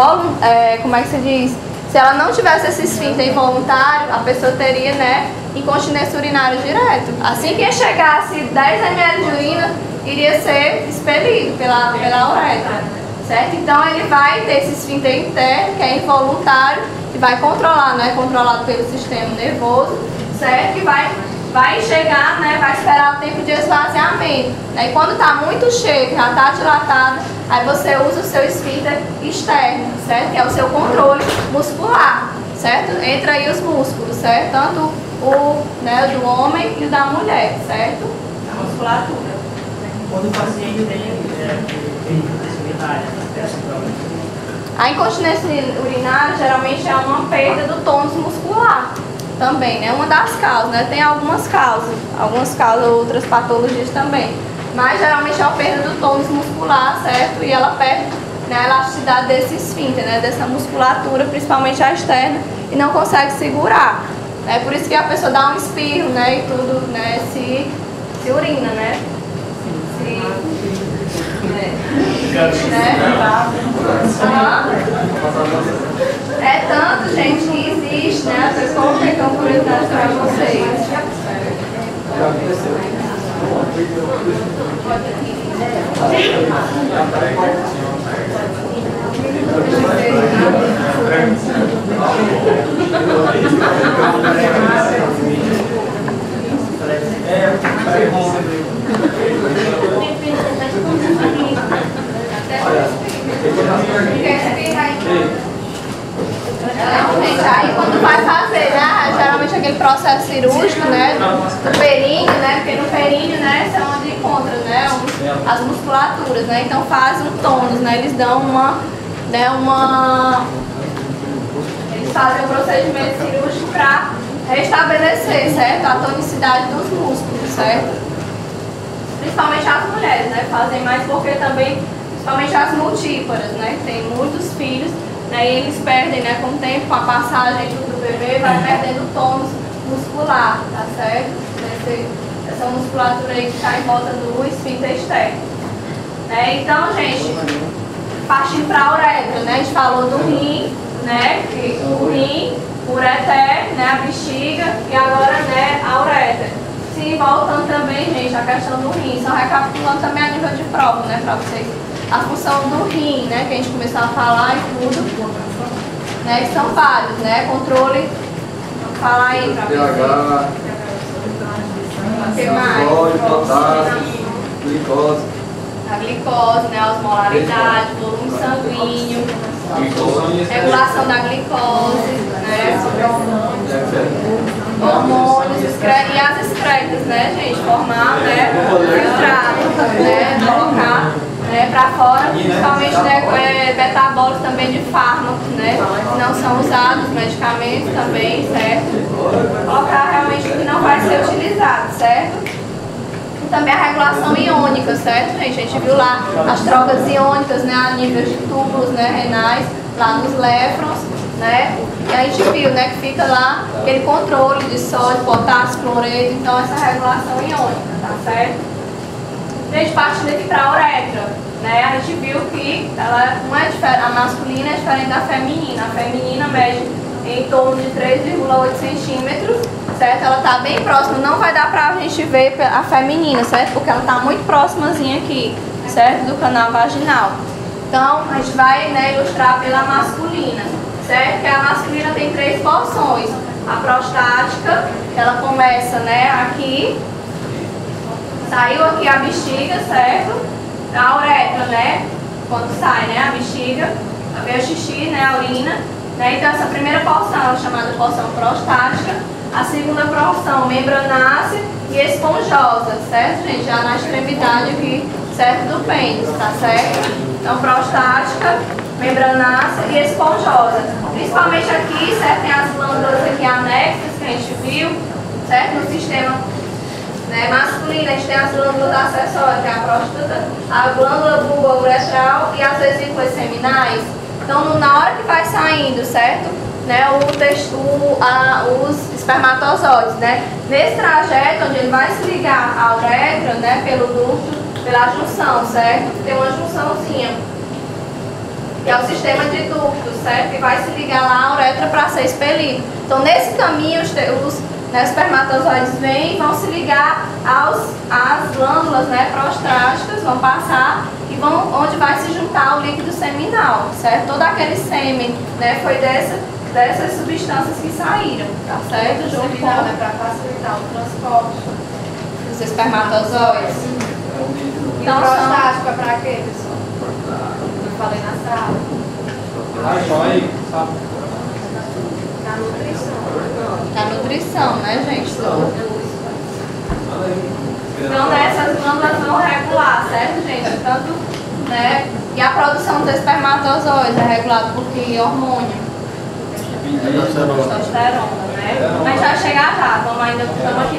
como é que se diz? Se ela não tivesse esse esfíncter involuntário, a pessoa teria, né, incontinência urinária direto. Assim que chegasse 10 ml de urina, iria ser expelido pela uretra, certo? Então ele vai ter esse esfíncter interno, que é involuntário, e vai controlar, né, controlado pelo sistema nervoso, certo? E vai chegar, né, vai esperar o tempo de esvaziamento. Né? E quando está muito cheio, já está dilatado, aí você usa o seu esfíncter externo, certo? Que é o seu controle muscular, certo? Entra aí os músculos, certo? Tanto o do homem e o da mulher, certo? A musculatura. Quando o paciente tem incontinência urinária, a incontinência urinária geralmente é uma perda do tônus muscular. Também, né? Uma das causas, né? Tem algumas causas, outras patologias também. Mas geralmente é a perda do tônus muscular, certo? E ela perde, né, a elasticidade desse esfíncter, né? Dessa musculatura, principalmente a externa, e não consegue segurar. É por isso que a pessoa dá um espirro, né? E tudo, né? Se urina, né? É tanto, gente, que existe, né? A pessoa não tem tão curiosidade para vocês. Gente, aí quando vai fazer, né, geralmente aquele processo cirúrgico, né, do períneo, né, porque no períneo, né, é onde encontra, né, as musculaturas, né, então faz um tônus, né, eles dão eles fazem um procedimento cirúrgico para restabelecer, certo, a tonicidade dos músculos, certo, principalmente as mulheres, né, fazem mais porque também, principalmente as multíparas, né, que tem muitos filhos, né, e eles perdem, né, com o tempo, com a passagem do bebê, vai perdendo o tônus muscular, tá certo? Essa musculatura aí que está em volta do esfíncter externo. Né? Então, gente, partindo para a uretra, né, a gente falou do rim, né, que o rim, o ureter, né, a bexiga e agora, né, a uretra. Se voltando também, gente, a questão do rim, só recapitulando também a nível de prova, né, para vocês. A função do rim, né, que a gente começou a falar e tudo, né, que são vários, né, controle, vamos falar aí para pH, sódio, potássio, glicose. A glicose, né, a osmolaridade, volume sanguíneo, regulação da glicose, né, hormônios, e as excretas, né, gente, formar, né, filtrado, né, colocar, né, para fora, principalmente, né, metabólicos também de fármacos, né, não são usados, medicamentos também, certo? Colocar realmente o que não vai ser utilizado, certo? E também a regulação iônica, certo, gente? A gente viu lá as trocas iônicas, né, a nível de túbulos, né, renais, lá nos léfrons, né? E a gente viu, né, que fica lá aquele controle de sódio, potássio, cloreto, então essa regulação iônica, tá certo? Gente, partindo aqui para a uretra, né, a gente viu que ela não é diferente, a masculina é diferente da feminina. A feminina mede em torno de 3,8 centímetros, certo? Ela está bem próxima, não vai dar pra gente ver a feminina, certo? Porque ela está muito próximazinha aqui, certo? Do canal vaginal. Então, a gente vai, né, ilustrar pela masculina, certo? Que a masculina tem 3 porções. A prostática, ela começa, né, aqui, saiu aqui a bexiga, certo? A uretra, né, quando sai, né, a bexiga, vem o xixi, né, a urina, né? Então essa primeira porção é chamada porção prostática, a segunda porção membranácea e esponjosa, certo, gente? Já na extremidade aqui, certo, do pênis, tá certo? Então prostática, membranácea e esponjosa. Principalmente aqui, certo? Tem as glândulas aqui anexas que a gente viu, certo? No sistema, né, masculino, a gente tem as glândulas acessórias, que é a próstata, a glândula bulbouretral e as vesículas seminais. Então, na hora que vai saindo, certo? Né, os espermatozoides, né? Nesse trajeto, onde ele vai se ligar à uretra, né, pelo ducto, pela junção, certo? Tem uma junçãozinha, que é o sistema de ductos, certo? Que vai se ligar lá à uretra para ser expelido. Então, nesse caminho, os espermatozoides vêm e vão se ligar às glândulas, né, prostáticas, vão passar e vão onde vai se juntar o líquido seminal, certo? Todo aquele sêmen, né, foi dessas substâncias que saíram, tá certo? Junto com para facilitar o transporte dos espermatozoides. Então, prostático é para quê, pessoal? Eu falei na sala. Na nutrição. Na nutrição, né, gente? Então, essas glândulas vão regular, certo, gente? Tanto, né? E a produção dos espermatozoides é regulada por que hormônio? Testosterona, né? Mas já chegar já, estamos aqui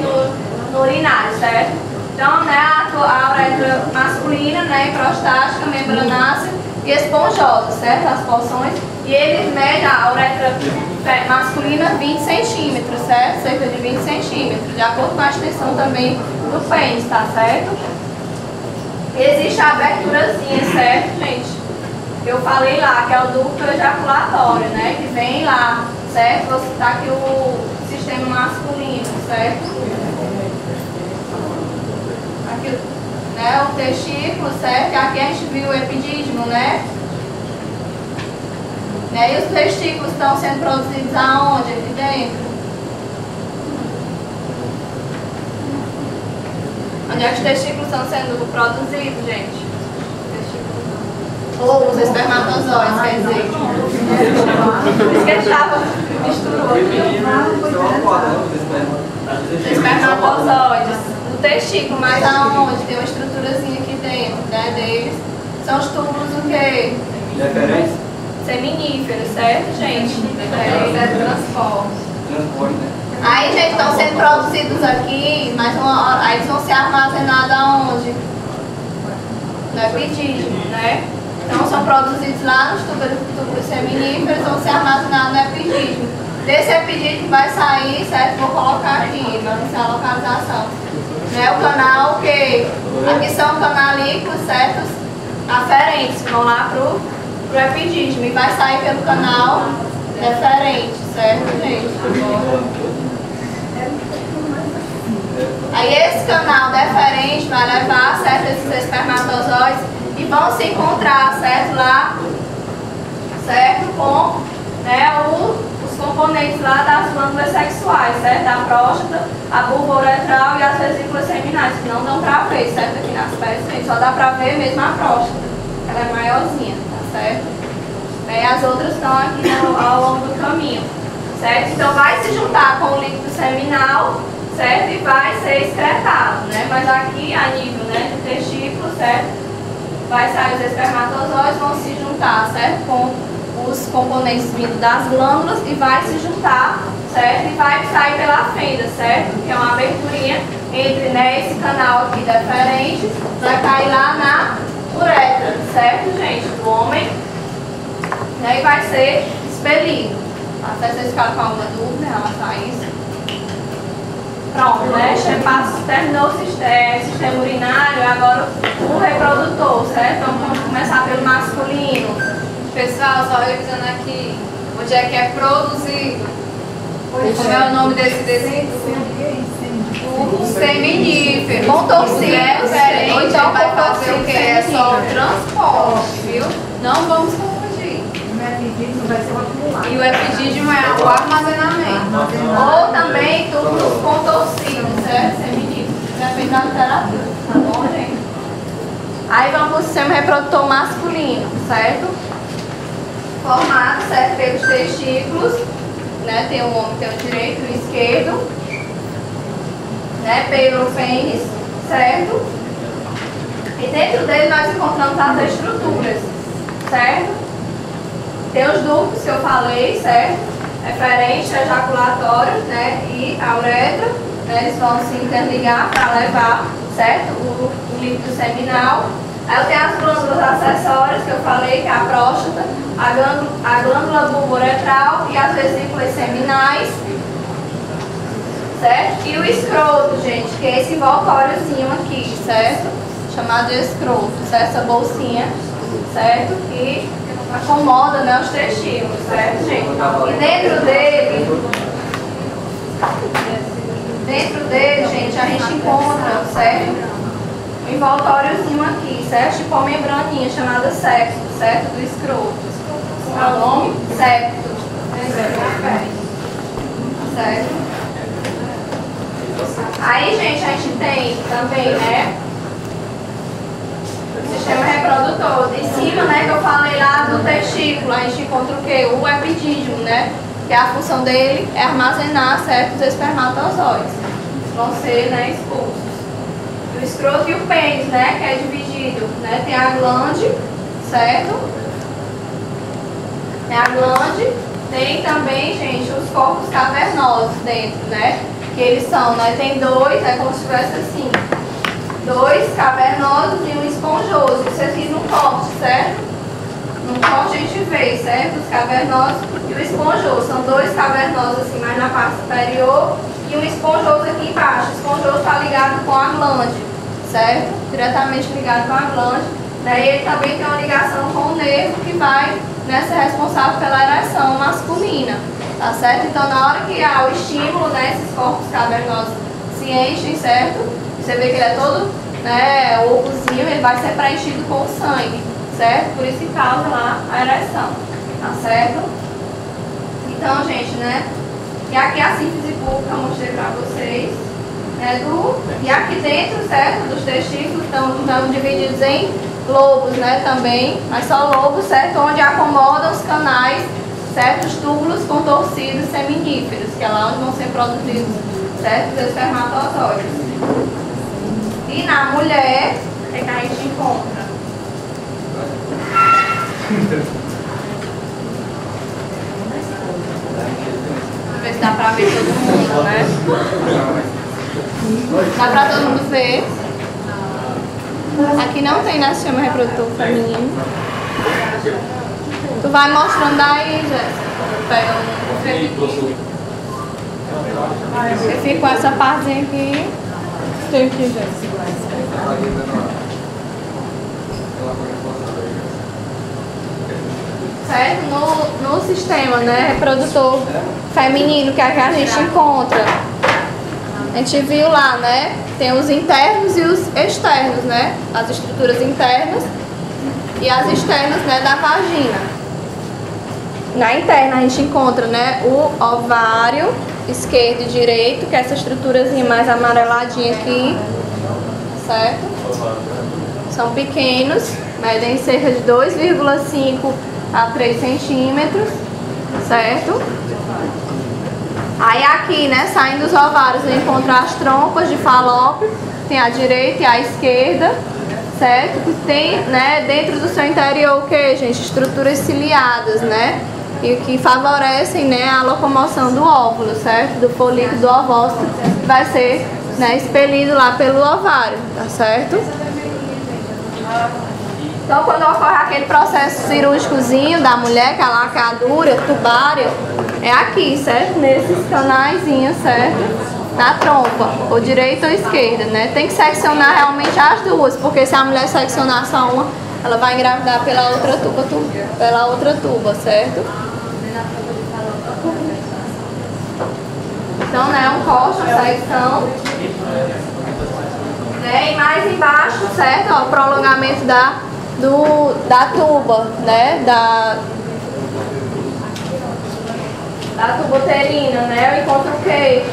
no urinário, certo? Então, né, a uretra masculina, né, prostática, membranácea e esponjosa, certo? As porções. E eles medem a uretra masculina 20 centímetros, certo? Cerca de 20 centímetros, de acordo com a extensão também do pênis, tá certo? Existe a aberturazinha, certo, gente? Eu falei lá, que é o ducto ejaculatório, né? Que vem lá, certo? Vou citar aqui o sistema masculino, certo? Aqui, né? O testículo, certo? Aqui a gente viu o epidídimo, né? E os testículos estão sendo produzidos aonde? Aqui dentro. Onde é que os testículos estão sendo produzidos, gente? Ou os espermatozoides, quer dizer. Por isso que ele estava misturou aqui. Os espermatozoides. O testículo, mas aonde? Tem uma estruturazinha aqui dentro, né, deles. São os túbulos o quê? Referência? Seminíferos, certo, gente? Referência é transporte. Transporte, né? Aí, gente, estão sendo produzidos aqui, mas aí eles vão ser armazenados aonde? No epidídimo, né? Então são produzidos lá nos túbulos seminíferos, vão ser armazenados no epidídimo. Desse epidídimo vai sair, certo? Vou colocar aqui, para iniciar a localização. Né? O canal que aqui são canalículos, certos? Aferentes, que vão lá pro epidídimo. E vai sair pelo canal deferente, certo, gente? Aí esse canal deferente vai levar, certo, esses espermatozoides e vão se encontrar, certo, lá, certo, com, né, os componentes lá das glândulas sexuais, certo, da próstata, a bulbouretral e as vesículas seminais, que não dão pra ver, certo, aqui nas peças, só dá pra ver mesmo a próstata, ela é maiorzinha, tá certo? E as outras estão aqui ao longo do caminho, certo? Então vai se juntar com o líquido seminal, certo? E vai ser excretado, né? Mas aqui a nível, né, do testículo, certo? Vai sair os espermatozoides, vão se juntar, certo? Com os componentes vindo das glândulas e vai se juntar, certo? E vai sair pela fenda, certo? Que é uma aberturinha entre, né, esse canal aqui deferente, vai cair lá na uretra, certo, gente? Do homem, né? E vai ser expelido. Até vocês ficaram com alguma dúvida em relação a isso? Pronto, né? Terminou o sistema urinário, agora o reprodutor, certo? Então vamos começar pelo masculino. Pessoal, só revisando aqui, onde é que é produzido? Como é o nome desse? O seminífero. Com torcida, ou então vai fazer o que? É só o transporte, viu? Não vamos confundir. epidídimo vai ser o acumulado. E o epidídimo é o armazenamento. Ou também túbulos contorcidos, certo? Seminíferos. Depende da literatura, tá bom, gente? Aí vamos para o sistema reprodutor masculino, certo? Formado, certo, pelos testículos, né? Tem o homem, tem o direito e o esquerdo, né? Pelo pênis, certo? E dentro dele nós encontramos as estruturas, certo? Tem os ductos que eu falei, certo? Referente, ejaculatório, né? E a uretra, né? Eles vão se interligar para levar, certo? O líquido seminal. Aí eu tenho as glândulas acessórias que eu falei, que é a próstata, a glândula bulbo-uretral e as vesículas seminais, certo? E o escroto, gente, que é esse envoltóriozinho aqui, certo? Chamado de escroto, certo? Essa bolsinha, certo? Que acomoda, né, os testículos, certo, gente? E dentro dele, gente, a gente encontra, certo? Um envoltóriozinho aqui, certo? Tipo uma membraninha chamada septo, certo? Do escroto. Qual é o nome? Septo. Certo? Aí, gente, a gente tem também, né? O sistema reprodutor. Em cima, né, que eu falei lá do testículo, a gente encontra o quê? O epidídimo, né? Que a função dele é armazenar certos espermatozoides. Vão ser, né, expulsos. O escroto e o pênis, né, que é dividido, né, tem a glande, certo? Tem a glande, tem também, gente, os corpos cavernosos dentro, né, que eles são, né, tem dois, é como se tivesse assim, dois cavernosos e um esponjoso, isso aqui no corte, certo? No corte a gente vê, certo? Os cavernosos e o esponjoso, são dois cavernosos assim, mais na parte superior e um esponjoso aqui embaixo. O esponjoso está ligado com a glande, certo? Diretamente ligado com a glande. Daí ele também tem uma ligação com o nervo que vai, né, ser responsável pela ereção masculina, tá certo? Então na hora que há o estímulo, né, esses corpos cavernosos se enchem, certo? Você vê que ele é todo, né, ovozinho, ele vai ser preenchido com sangue, certo? Por isso que causa lá a ereção, tá certo? Então, gente, né? E aqui a síntese pública eu mostrei pra vocês. E aqui dentro, certo, dos testículos estão divididos em lobos, né, também, mas só lobos, certo, onde acomodam os canais, certo, os túbulos contorcidos seminíferos, que é lá onde vão ser produzidos, certo, os espermatozoides. E na mulher é que a gente encontra. Vamos ver se dá pra ver todo mundo, né? Dá pra todo mundo ver? Aqui não tem, né? Se chama reprodutor feminino. Tu vai mostrando aí, Jéssica. Pega um. Eu fico com essa partezinha aqui. Tem aqui, Jéssica. Certo? No sistema, né, reprodutor feminino, que é que a gente encontra. A gente viu lá, né? Tem os internos e os externos, né? As estruturas internas e as externas, né, da vagina. Na interna a gente encontra, né, o ovário esquerdo e direito, que é essa estruturazinha mais amareladinha aqui, certo? São pequenos, medem cerca de 2,5 a 3 centímetros, certo? Aí aqui, né, saindo dos ovários, eu encontro as trompas de Falópio, tem a direita e a esquerda, certo? Que tem, né, dentro do seu interior o que, gente? Estruturas ciliadas, né? E que favorecem, né, a locomoção do óvulo, certo? Do folículo do ovócito, que vai ser, né, expelido lá pelo ovário, tá certo? Então, quando ocorre aquele processo cirúrgicozinho da mulher, que é a lacadura tubária, é aqui, certo? Nesses canaizinhos, certo? Na trompa, ou direita ou esquerda, né? Tem que seccionar realmente as duas, porque se a mulher seccionar só uma, ela vai engravidar pela outra tuba, certo? Então, né, um corte, uma secção. Né? E mais embaixo, certo? Ó, o prolongamento da tuba, né? da tuba uterina, né? Eu encontro o quê?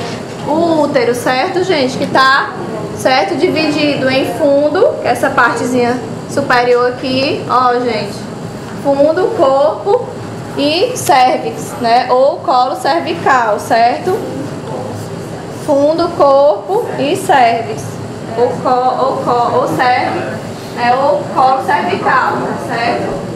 O útero, certo, gente? Que tá, certo, dividido em fundo, que é essa partezinha superior aqui, ó, gente. Fundo, corpo e cérvix, né? Ou colo cervical, certo? Fundo, corpo e cérvix. Ou cérvix, né? Ou colo cervical, certo?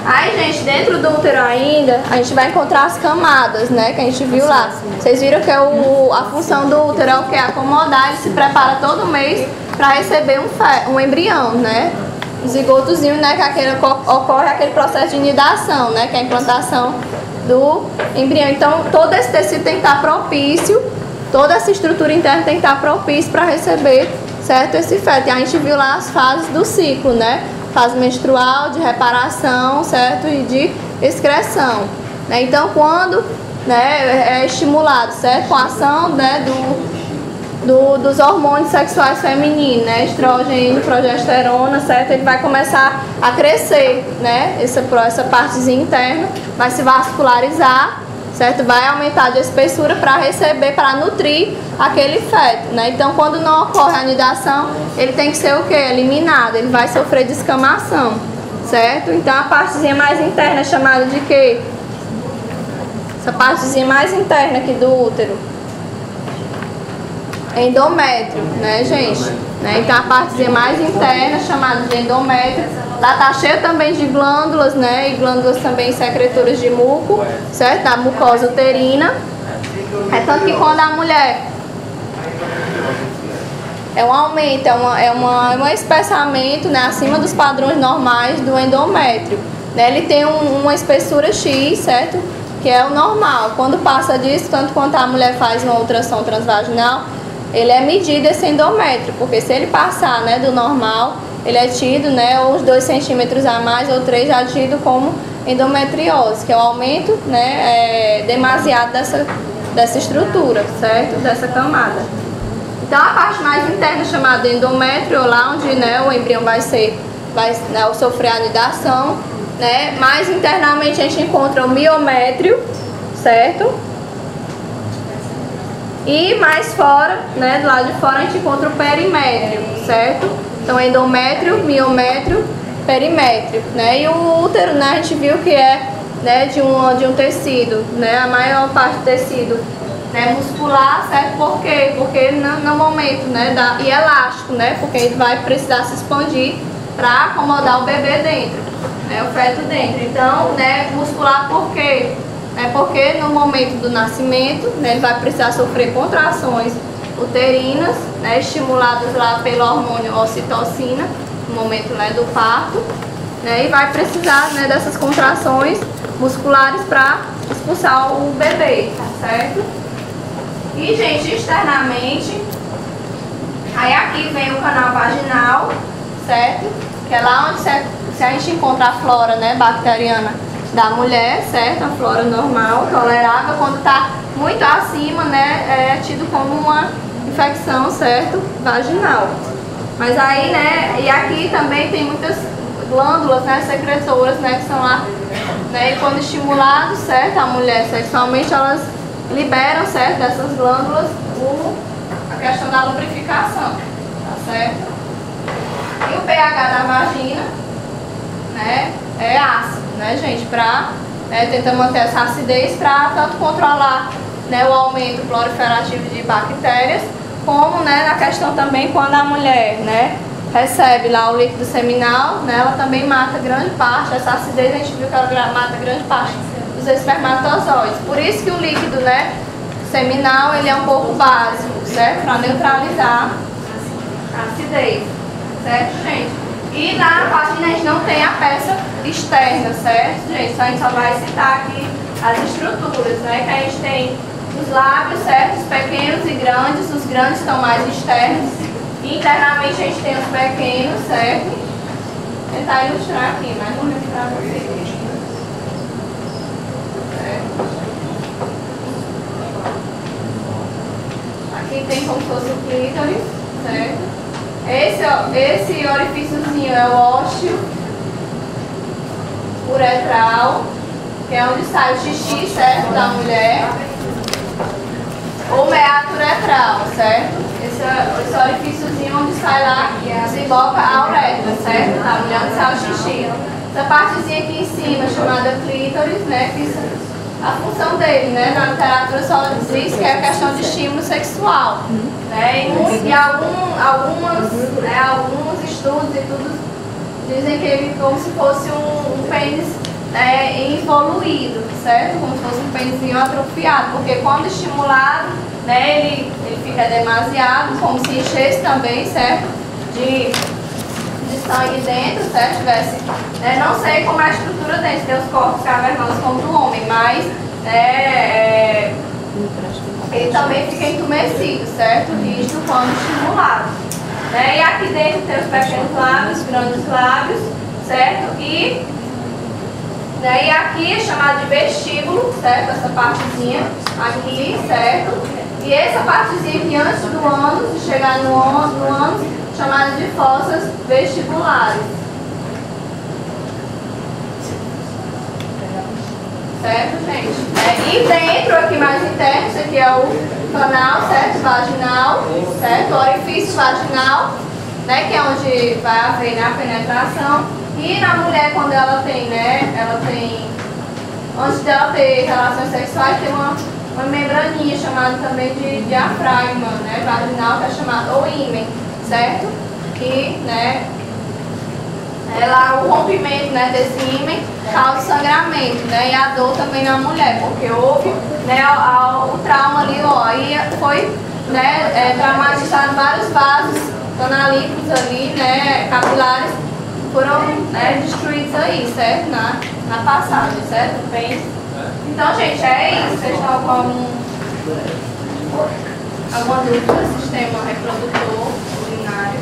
Aí, gente, dentro do útero ainda, a gente vai encontrar as camadas, né? Que a gente viu lá. Vocês viram que a função do útero é o que? Acomodar, ele se prepara todo mês para receber um embrião, né? Um zigotozinho, né? Que ocorre aquele processo de nidação, né? Que é a implantação do embrião. Então, todo esse tecido tem que estar propício, toda essa estrutura interna tem que estar propícia para receber, certo? Esse feto. E a gente viu lá as fases do ciclo, né? Fase menstrual, de reparação, certo? E de excreção, né? Então, quando, né, é estimulado, certo? Com a ação, né, dos hormônios sexuais femininos, né? Estrogênio, progesterona, certo? Ele vai começar a crescer, né? Essa partezinha interna vai se vascularizar, certo? Vai aumentar de espessura para receber, para nutrir aquele feto, né? Então, quando não ocorre a anidação, ele tem que ser o quê? Eliminado, ele vai sofrer descamação, certo? Então, a partezinha mais interna é chamada de quê? Essa partezinha mais interna aqui do útero, endométrio, né, gente? Né? Então, a partezinha mais interna é chamada de endométrio. Lá tá cheia também de glândulas, né? E glândulas também secretoras de muco, certo? Da mucosa uterina. É tanto que quando a mulher é um aumento, é um espessamento, né, acima dos padrões normais do endométrio, né? Ele tem uma espessura X, certo? Que é o normal. Quando passa disso, tanto quanto a mulher faz uma ultrassom transvaginal, ele é medido esse endométrio, porque se ele passar, né, do normal, ele é tido, né, ou uns 2 centímetros a mais ou 3 já tido como endometriose, que é o aumento, né, demasiado dessa estrutura, certo? Dessa camada. Então, a parte mais interna chamada endométrio, lá onde, né, o embrião vai né, sofrer a anidação, né? Mais internamente a gente encontra o miométrio, certo? E mais fora, né, do lado de fora a gente encontra o perimétrio, certo? Então, endométrio, miométrio, perimétrio, né? E o útero, né, a gente viu que é, né, de um tecido, né? A maior parte do tecido, né, muscular, certo? Por quê? Porque no momento, né, e elástico, né? Porque ele vai precisar se expandir para acomodar o bebê dentro, né, o feto dentro. Então, né, muscular por quê? Porque no momento do nascimento, né, ele vai precisar sofrer contrações uterinas, né, estimuladas lá pelo hormônio ocitocina, no momento, né, do parto, né, e vai precisar, né, dessas contrações musculares para expulsar o bebê, certo? E, gente, externamente, aí aqui vem o canal vaginal, certo? Que é lá onde se a gente encontra a flora, né, bacteriana da mulher, certo? A flora normal, tolerável. Quando está muito acima, né, é tido como uma infecção, certo? Vaginal. Mas aí, né, e aqui também tem muitas glândulas, né, secretoras, né, que são lá, né, e quando estimulado, certo? A mulher sexualmente, elas liberam, certo? Dessas glândulas a questão da lubrificação, tá certo? E o pH da vagina, né, é ácido, né, gente, para tentar manter essa acidez para tanto controlar, né, o aumento proliferativo de bactérias, como, né, na questão também quando a mulher, né, recebe lá o líquido seminal, né, ela também mata grande parte, essa acidez a gente viu que ela mata grande parte dos espermatozoides. Por isso que o líquido, né, seminal, ele é um pouco básico, certo? Para neutralizar a acidez, certo, gente? E na vagina a gente não tem a peça externa, certo, gente? A gente só vai citar aqui as estruturas, né? Que a gente tem os lábios, certo? Os pequenos e grandes. Os grandes estão mais externos. E internamente a gente tem os pequenos, certo? Vou tentar ilustrar aqui, mas não lembro para vocês. Aqui tem como se fosse o clítoris, certo? Esse orifíciozinho é o ósseo uretral, que é onde sai o xixi, certo, da mulher. O meato uretral, certo? Esse orifíciozinho onde sai lá, desemboca a uretra, certo? Da mulher onde sai o xixi. Essa partezinha aqui em cima, chamada clítoris, né? Que a função dele, né? Na literatura só diz que é a questão de estímulo sexual, né? E alguns estudos e tudo dizem que ele como se fosse um pênis evoluído, certo? Como se fosse um pênisinho atrofiado, porque quando estimulado, né, ele fica demasiado, como se enchesse também, certo? De sangue dentro, certo? Tivesse, né, não sei como é a estrutura dentro, tem os corpos cavernosos como do homem, mas ele também fica entumecido, certo? Rígido quando estimulado. Né? E aqui dentro tem os pequenos lábios, grandes lábios, certo? E aqui é chamado de vestíbulo, certo? Essa partezinha aqui, certo? E essa partezinha aqui antes do ânus, de chegar no ânus, chamada de fossas vestibulares. Certo, gente? E dentro, aqui mais interno, isso aqui é o canal, certo? Vaginal, certo? O orifício vaginal, né? Que é onde vai haver, né, a penetração. E na mulher, quando ela tem, né? Ela tem, antes dela ter relações sexuais, tem uma membraninha chamada também de diafragma, né? Vaginal, que é chamada, ou ímen, certo? Que, né? O rompimento, né, desse ímen causa sangramento, né, e a dor também na mulher, porque houve, né, o trauma ali, ó, aí foi, né, traumatizado vários vasos canalíticos ali, né, capilares, foram, né, destruídos aí, certo, na passagem, certo, bem. Então, gente, é isso. Vocês estão com alguma dúvida do sistema reprodutor urinário?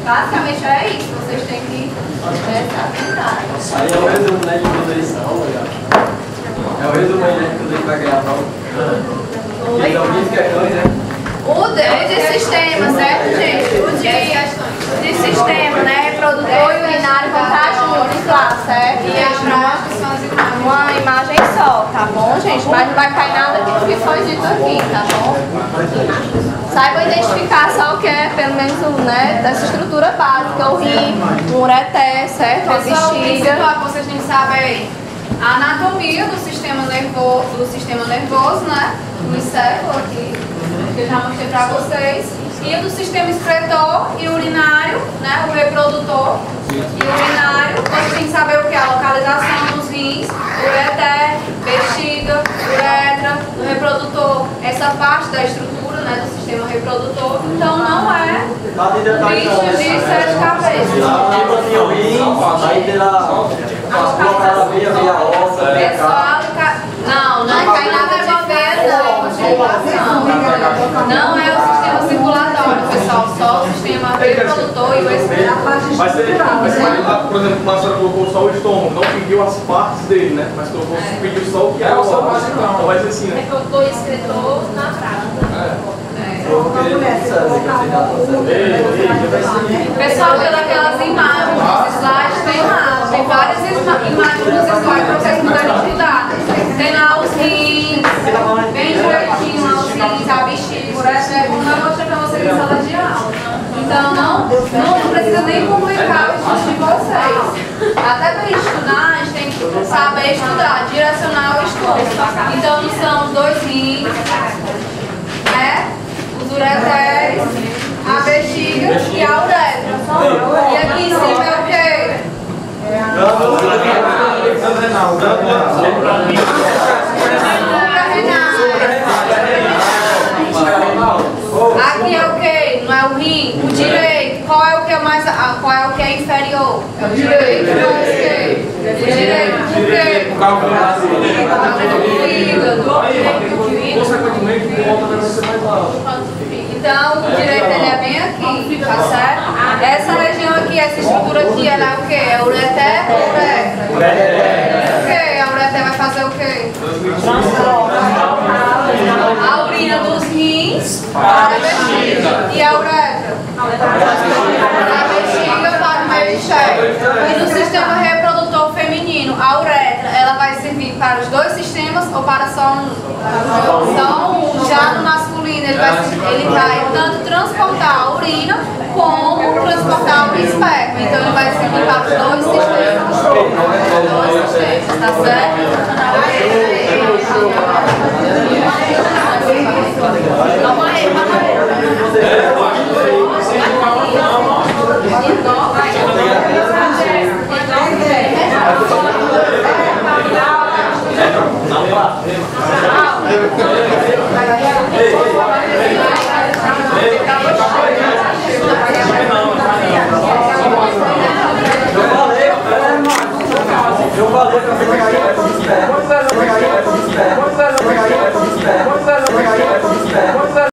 Basicamente é isso, vocês têm que se atentar. Aí é o resumo, né, de tudo isso. É o resumo aí, né, de tudo isso que vai ganhar a prova. E alguém questões, né? O de sistema, certo, gente? O de sistema, né, reprodutor e urinário vão estar juntos lá, certo? E uma imagem só, tá bom, gente? Mas não vai cair nada do que foi dito aqui, tá bom? Saiba identificar só o que é, pelo menos, né, dessa estrutura básica, o rim, o ureter, certo? A bexiga. Vocês têm que saber a anatomia do sistema nervoso, né? O encéfalo aqui, que eu já mostrei pra vocês. E o do sistema excretor e urinário, né? O reprodutor e o urinário. Vocês têm que saber o que é a localização dos rins, ureter, bexiga, uretra, o reprodutor, essa parte da estrutura, né, do sistema reprodutor. Então não é bicho de 7 cabeças. Não cai nada de feira, não é o sistema circulatório, pessoal, só o sistema reprodutor e o excretor. Mas ele, por exemplo, a senhora colocou só o estômago, não pediu as partes dele, né? Mas colocou, pediu só o que é o seu vaginal. Então vai ser assim, né? Reprodutor e excretor na prática. Pessoal, pelas imagens dos slides, tem várias imagens dos slides para vocês poderem estudar. Tem lá os rins, bem direitinho lá os rins, a bexiga, como eu mostrei para vocês em sala de aula. Então não precisa nem complicar o estudo de vocês. Até para a gente estudar, a gente tem que saber estudar, direcionar o estudo. Então não são os 2 rins, né? Os ureteres, a bexiga e a uretra. E aqui em cima é o quê? Aqui é o quê? Não é o rim? O direito. Qual é o que é inferior? É o direito ou é o esquerdo? O direito por quê? Então, o direito ele é bem aqui, tá certo? Essa região aqui, essa estrutura aqui, ela é o quê? É ureter ou uretra? O quê? A ureter vai fazer o quê? A urina dos rins para a bexiga. E a uretra? A bexiga para o meio externo. E no sistema reprodutor feminino, a uretra, ela vai servir para para os dois sistemas ou para só um? Só um. Já no masculino, ele vai tanto transportar a urina como transportar o esperma. Então ele vai servir para os dois sistemas. Dois sistemas, tá certo?